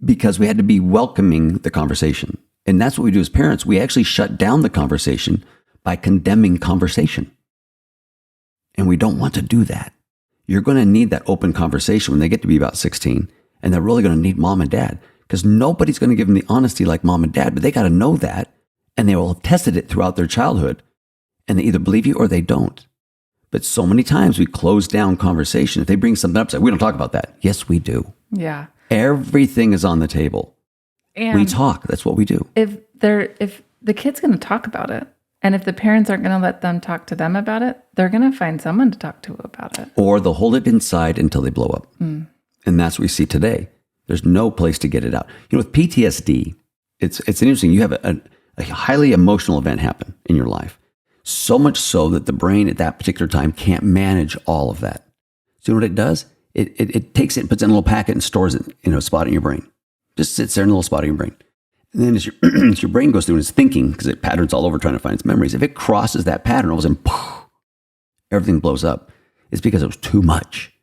Because we had to be welcoming the conversation. And that's what we do as parents. We actually shut down the conversation by condemning conversation. And we don't want to do that. You're going to need that open conversation when they get to be about 16. And they're really going to need Mom and Dad. Because nobody's going to give them the honesty like Mom and Dad. But they got to know that. And they will have tested it throughout their childhood. And they either believe you or they don't. But so many times we close down conversation. If they bring something up, say, we don't talk about that. Yes, we do. Yeah. Everything is on the table. And we talk. That's what we do. If the kid's going to talk about it, and if the parents aren't going to let them talk to them about it, they're going to find someone to talk to about it. Or they'll hold it inside until they blow up. And that's what we see today. There's no place to get it out. You know, with PTSD, it's interesting. You have a highly emotional event happen in your life. So much so that the brain at that particular time can't manage all of that. So you know what it does? it takes it and puts it in a little packet and stores it in a spot in your brain. Just sits there in a little spot in your brain. And then as your, as your brain goes through and it's thinking, because it patterns all over trying to find its memories, if it crosses that pattern, all of a sudden, poof, everything blows up. It's because it was too much.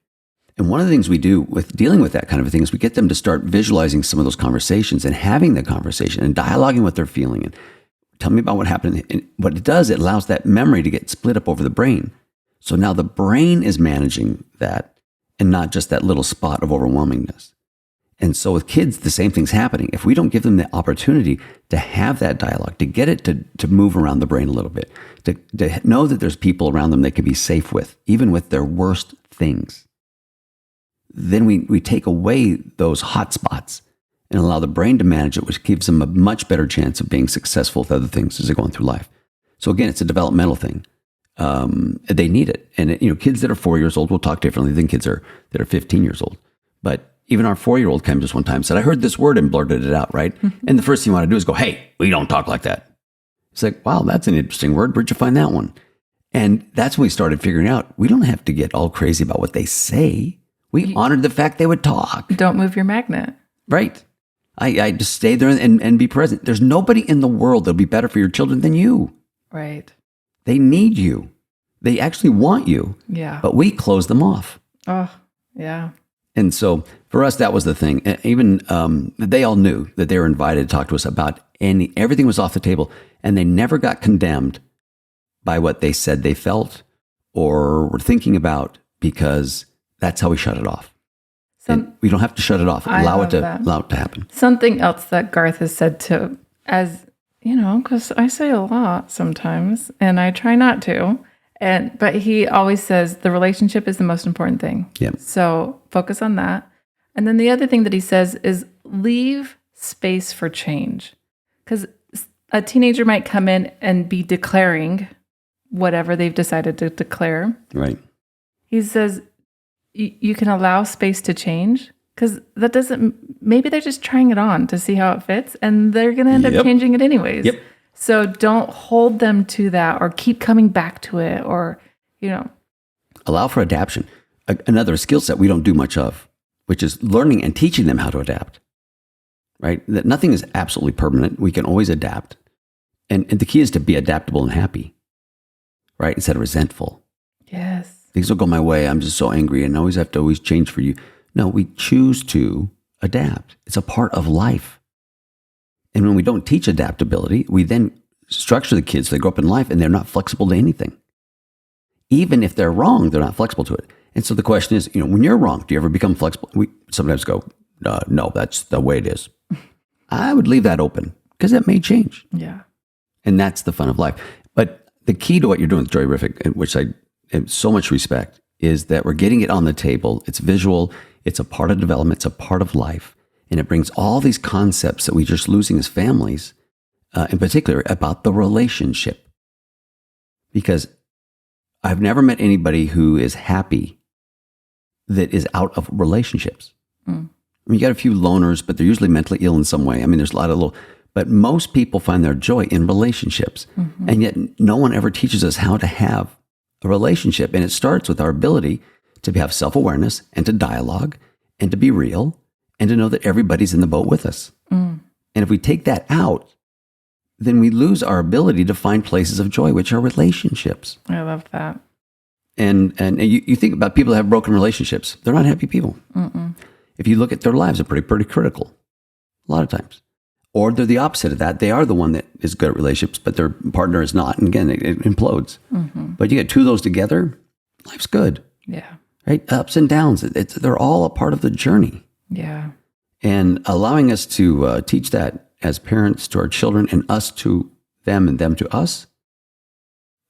And one of the things we do with dealing with that kind of a thing is we get them to start visualizing some of those conversations and having the conversation and dialoguing what they're feeling. And tell me about what happened. And what it does, it allows that memory to get split up over the brain. So now the brain is managing that and not just that little spot of overwhelmingness. And so with kids, the same thing's happening. If we don't give them the opportunity to have that dialogue, to get it to move around the brain a little bit, to know that there's people around them they can be safe with, even with their worst things, then we take away those hot spots and allow the brain to manage it, which gives them a much better chance of being successful with other things as they're going through life. So again, it's a developmental thing. They need it. And kids that are 4 years old will talk differently than kids that are 15 years old. But even our 4-year-old came just one time and said, I heard this word and blurted it out, right? And the first thing you want to do is go, hey, we don't talk like that. It's like, wow, that's an interesting word. Where'd you find that one? And that's when we started figuring out, we don't have to get all crazy about what they say. We honored the fact they would talk. Don't move your magnet. Right. I just stay there and be present. There's nobody in the world that'll be better for your children than you. Right. They need you. They actually want you. Yeah. But we close them off. Oh, yeah. And so for us, that was the thing. Even they all knew that they were invited to talk to us about everything was off the table. And they never got condemned by what they said they felt or were thinking about, because that's how we shut it off. We don't have to shut it off. Allow it to happen. Something else that Garth has said to, as because I say a lot sometimes, and I try not to. But he always says the relationship is the most important thing. Yep. So focus on that. And then the other thing that he says is leave space for change. Because a teenager might come in and be declaring whatever they've decided to declare. Right. He says you can allow space to change, because that doesn't, maybe they're just trying it on to see how it fits, and they're going to end up changing it anyways. Yep. So don't hold them to that or keep coming back to it, or, Allow for adaptation. Another skill set we don't do much of, which is learning and teaching them how to adapt, right? That nothing is absolutely permanent. We can always adapt. And the key is to be adaptable and happy, right? Instead of resentful. Yes. Things will go my way. I'm just so angry and always have to change for you. No, we choose to adapt. It's a part of life. And when we don't teach adaptability, we then structure the kids so they grow up in life and they're not flexible to anything. Even if they're wrong, they're not flexible to it. And so the question is, when you're wrong, do you ever become flexible? We sometimes go, no, that's the way it is. I would leave that open, because it may change. Yeah. And that's the fun of life. But the key to what you're doing with JOYrific, which I have so much respect, is that we're getting it on the table. It's visual. It's a part of development. It's a part of life. And it brings all these concepts that we're just losing as families, in particular, about the relationship. Because I've never met anybody who is happy that is out of relationships. Mm. I mean, you got a few loners, but they're usually mentally ill in some way. I mean, there's a lot of but most people find their joy in relationships. Mm-hmm. And yet no one ever teaches us how to have a relationship. And it starts with our ability to have self-awareness and to dialogue and to be real and to know that everybody's in the boat with us. Mm. And if we take that out, then we lose our ability to find places of joy, which are relationships. I love that. And you think about people that have broken relationships. They're not happy people. Mm-mm. If you look at their lives, they're pretty critical a lot of times. Or they're the opposite of that. They are the one that is good at relationships, but their partner is not. And again, it implodes. Mm-hmm. But you get two of those together, life's good. Yeah. Right? Ups and downs. They're all a part of the journey. Yeah. And allowing us to teach that as parents to our children and us to them and them to us,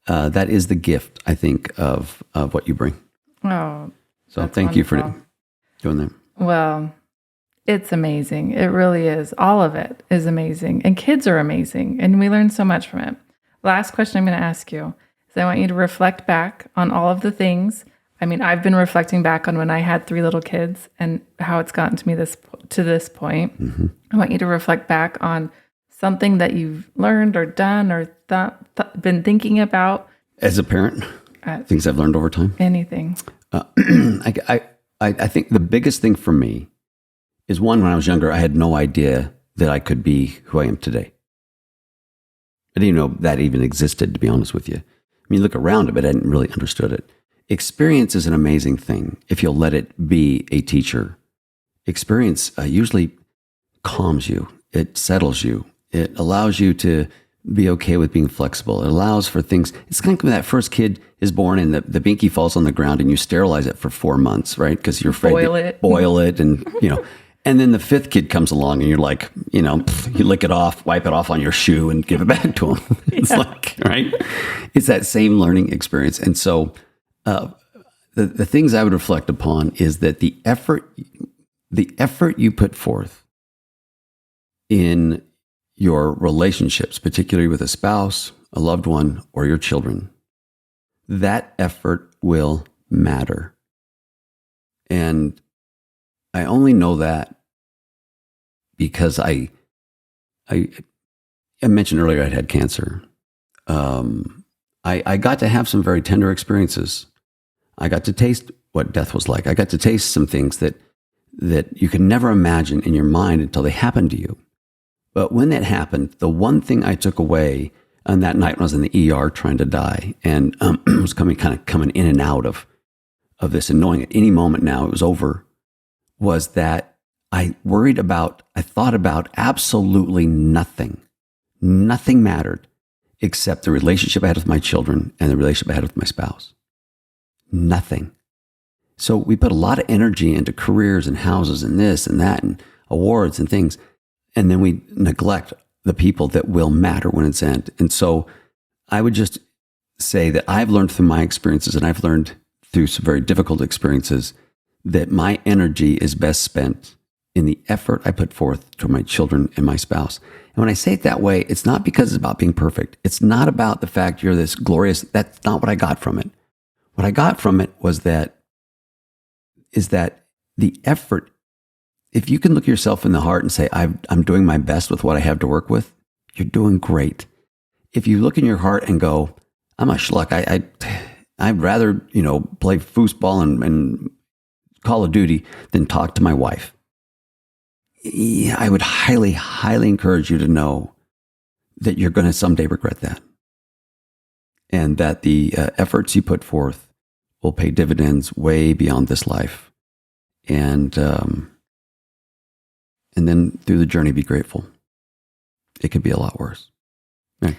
that is the gift, I think, of what you bring. Oh, so thank you for doing that. Well, it's amazing. It really is. All of it is amazing. And kids are amazing. And we learn so much from it. Last question I'm going to ask you is I want you to reflect back on all of the things. I mean, I've been reflecting back on when I had 3 little kids and how it's gotten to me to this point. Mm-hmm. I want you to reflect back on something that you've learned or done or been thinking about. As a parent, things I've learned over time. Anything. I think the biggest thing for me is one, when I was younger, I had no idea that I could be who I am today. I didn't even know that even existed, to be honest with you. I mean, look around it, but I hadn't really understood it. Experience is an amazing thing if you'll let it be a teacher. Experience usually calms you. It settles you. It allows you to be okay with being flexible. It allows for things. It's kind of when that first kid is born and the binky falls on the ground and you sterilize it for 4 months, right? Because you're afraid to boil it and, and then the fifth kid comes along and you're like, you lick it off, wipe it off on your shoe and give it back to him. It's right? It's that same learning experience. And so the things I would reflect upon is that the effort you put forth in your relationships, particularly with a spouse, a loved one, or your children, that effort will matter. And I only know that because I mentioned earlier I'd had cancer. I got to have some very tender experiences. I got to taste what death was like. I got to taste some things that you can never imagine in your mind until they happen to you. But when that happened, the one thing I took away on that night when I was in the ER trying to die and was coming in and out of this and knowing at any moment now it was over, was that I thought about absolutely nothing. Nothing mattered except the relationship I had with my children and the relationship I had with my spouse. Nothing. So we put a lot of energy into careers and houses and this and that and awards and things. And then we neglect the people that will matter when it's end. And so I would just say that I've learned through my experiences, and I've learned through some very difficult experiences, that my energy is best spent in the effort I put forth to my children and my spouse. And when I say it that way, it's not because it's about being perfect. It's not about the fact you're this glorious. That's not what I got from it. What I got from it is that the effort, if you can look yourself in the heart and say, I'm doing my best with what I have to work with, you're doing great. If you look in your heart and go, I'm a schluck, I'd rather, play foosball and Call of Duty than talk to my wife. Yeah, I would highly, highly encourage you to know that you're going to someday regret that. And that the efforts you put forth will pay dividends way beyond this life. And then through the journey, be grateful. It could be a lot worse. Right.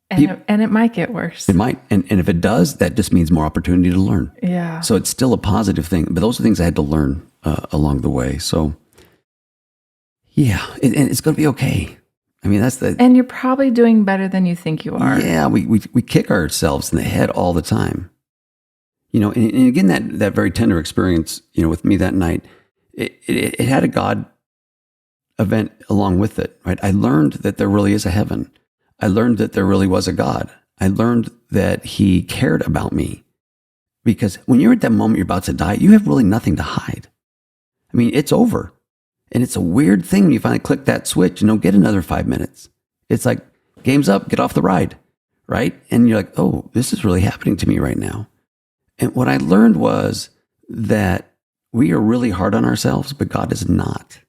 And it might get worse. It might. And if it does, that just means more opportunity to learn. Yeah. So it's still a positive thing. But those are things I had to learn along the way. So yeah, and it's going to be okay. I mean, and you're probably doing better than you think you are. Yeah, we kick ourselves in the head all the time. And again, that very tender experience, with me that night, it had a God event along with it, right? I learned that there really is a heaven. I learned that there really was a God. I learned that he cared about me. Because when you're at that moment you're about to die, you have really nothing to hide. I mean, it's over. And it's a weird thing when you finally click that switch and don't get another 5 minutes. It's like, game's up, get off the ride, right? And you're like, oh, this is really happening to me right now. And what I learned was that we are really hard on ourselves, but God is not.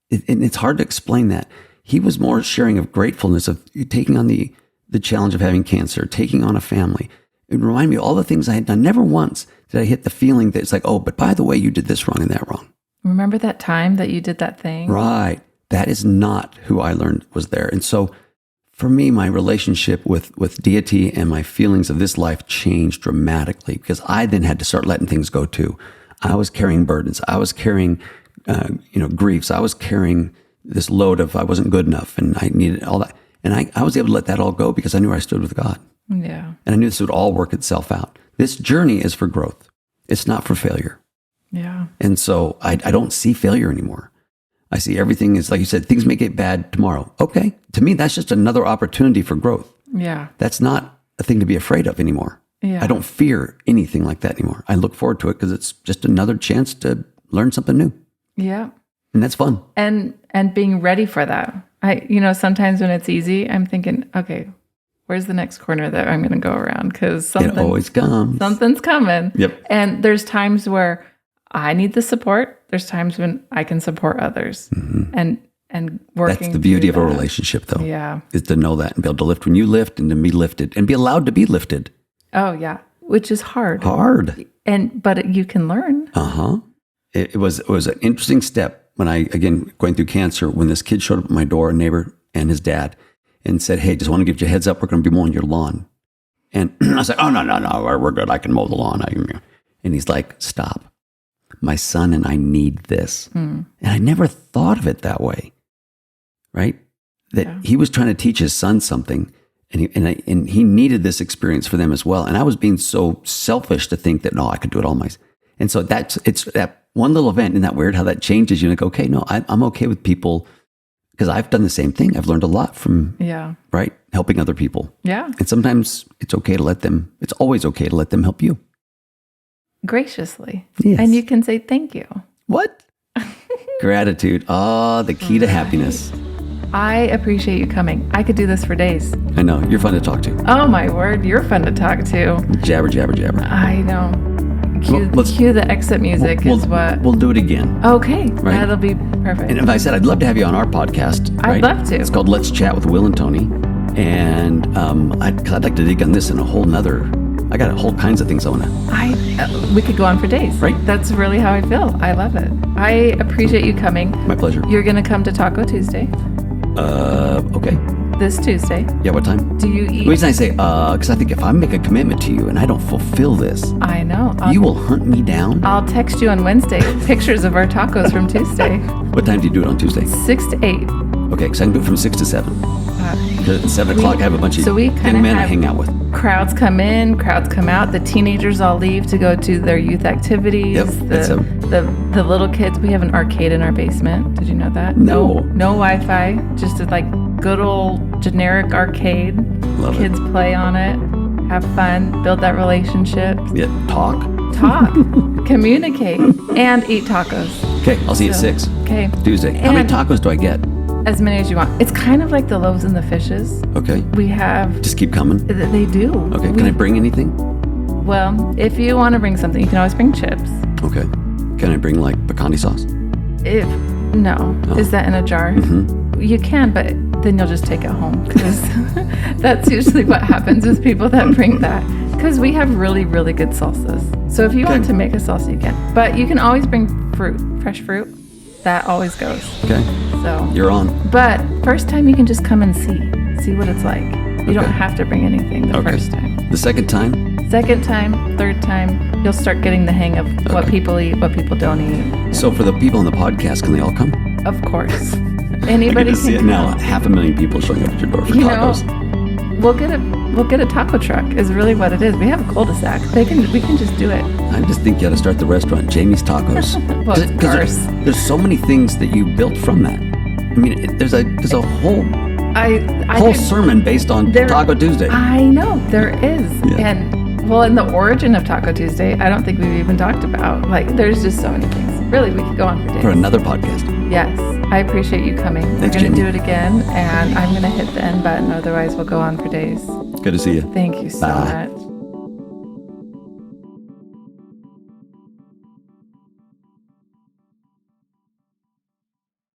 And it's hard to explain that. He was more sharing of gratefulness, of taking on the challenge of having cancer, taking on a family. It reminded me of all the things I had done. Never once did I hit the feeling that it's like, oh, but by the way, you did this wrong and that wrong. Remember that time that you did that thing? Right. That is not who I learned was there. And so for me, my relationship with deity and my feelings of this life changed dramatically because I then had to start letting things go too. I was carrying burdens. I was carrying, griefs. I was carrying this load of I wasn't good enough and I needed all that. And I was able to let that all go because I knew I stood with God. Yeah. And I knew this would all work itself out. This journey is for growth. It's not for failure. Yeah. And so I don't see failure anymore. I see everything is, like you said, things may get bad tomorrow. Okay. To me, that's just another opportunity for growth. Yeah. That's not a thing to be afraid of anymore. Yeah. I don't fear anything like that anymore. I look forward to it because it's just another chance to learn something new. Yeah. And that's fun. And being ready for that. Sometimes when it's easy, I'm thinking, okay, where's the next corner that I'm going to go around? Because It always comes. something's coming. Yep. And there's times where I need the support. There's times when I can support others, and working. That's the beauty of through a that. relationship, though. Yeah. Is to know that and be able to lift when you lift and to be lifted and be allowed to be lifted. Oh yeah, which is hard. Hard. But you can learn. It was an interesting step when I, again, going through cancer, when this kid showed up at my door, a neighbor and his dad, and said, hey, just want to give you a heads up, we're going to be mowing your lawn. And I was like, oh, no, we're good. I can mow the lawn. And he's like, stop. My son and I need this. And I never thought of it that way, right? That he was trying to teach his son something, and he needed this experience for them as well. And I was being so selfish to think that, no, I could do it all myself. And so it's that one little event. Isn't that weird how that changes you? Like, okay, no, I'm okay with people because I've done the same thing. I've learned a lot from, right, helping other people. Yeah. And sometimes it's always okay to let them help you. Graciously. Yes. And you can say thank you. What? Gratitude. The key to happiness. I appreciate you coming. I could do this for days. I know. You're fun to talk to. Oh my word, you're fun to talk to. Jabber, jabber, jabber. I know. Cue the exit music is what. We'll do it again. Okay, Right. that'll be perfect. And if I said, I'd love to have you on our podcast. I'd love to. It's called Let's Chat with Will and Tony. And I'd like to dig on this in a whole nother. I got whole kinds of things I want to. We could go on for days. Right. That's really how I feel. I love it. I appreciate you coming. My pleasure. You're going to come to Taco Tuesday. Okay. This Tuesday. Yeah, what time? Do you eat? The reason I say, because I think if I make a commitment to you and I don't fulfill this, I know. you will hunt me down. I'll text you on Wednesday pictures of our tacos from Tuesday. What time do you do it on Tuesday? 6 to 8. Okay, because I can do it from 6 to 7. Because at 7 o'clock, I have a bunch of so we young kinda men I have- hang out with. Crowds come in, crowds come out. The teenagers all leave to go to their youth activities. Yep, that's the little kids. We have an arcade in our basement. Did you know that? No. No Wi-Fi. Just a good old generic arcade. Love Kids play on it, have fun, build that relationship, Yeah, talk. communicate, and eat tacos. Okay, I'll see you at 6. Okay. Tuesday. How many And- tacos do I get? As many as you want. It's kind of like the loaves and the fishes. Okay. We have. Just keep coming. They do. Okay, can I bring anything? Well, if you want to bring something, you can always bring chips. Okay. Can I bring like pecani sauce? No. Is that in a jar? Mm-hmm. You can, but then you'll just take it home because that's usually what happens with people that bring that. Because we have really, really good salsas. So if you want to make a salsa, you can. But you can always bring fruit, fresh fruit. That always goes. Okay. So You're on. But first time you can just come and see what it's like. You don't have to bring anything the first time. The second time? Second time, third time, you'll start getting the hang of what people eat, what people don't eat. So for the people on the podcast, can they all come? Of course. I Anybody can see can it now. come. 500,000 people showing up at your door for tacos. We'll get a taco truck is really what it is. We have a cul-de-sac. We can just do it. I just think you ought to start the restaurant, Jamie's Tacos. Well, of course. There's so many things that you built from that. I mean, there's a whole I sermon based on Taco Tuesday. I know there is, Yeah. and in the origin of Taco Tuesday, I don't think we've even talked about. Like, there's just so many things. Really, we could go on for days. For another podcast. Yes, I appreciate you coming. Thanks, We're going to Jamie. do it again, and I'm going to hit the end button. Otherwise, we'll go on for days. Good to see you. Thank you so Bye. much.